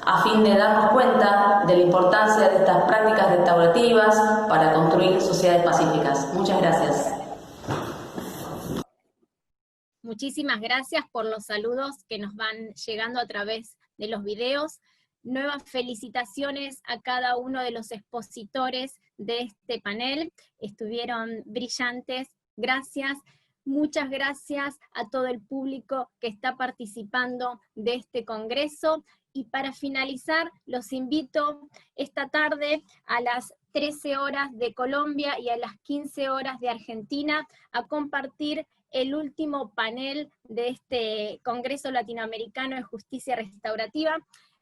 a fin de darnos cuenta de la importancia de estas prácticas restaurativas para construir sociedades pacíficas. Muchas gracias. Muchísimas gracias por los saludos que nos van llegando a través de los videos. Nuevas felicitaciones a cada uno de los expositores de este panel. Estuvieron brillantes. Gracias. Muchas gracias a todo el público que está participando de este congreso. Y para finalizar, los invito esta tarde a las 13 horas de Colombia y a las 15 horas de Argentina a compartir el último panel de este Congreso Latinoamericano de Justicia Restaurativa,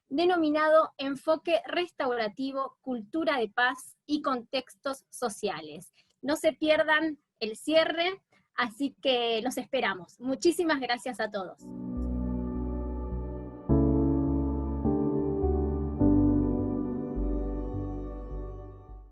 denominado Enfoque Restaurativo, Cultura de Paz y Contextos Sociales. No se pierdan el cierre, así que los esperamos. Muchísimas gracias a todos.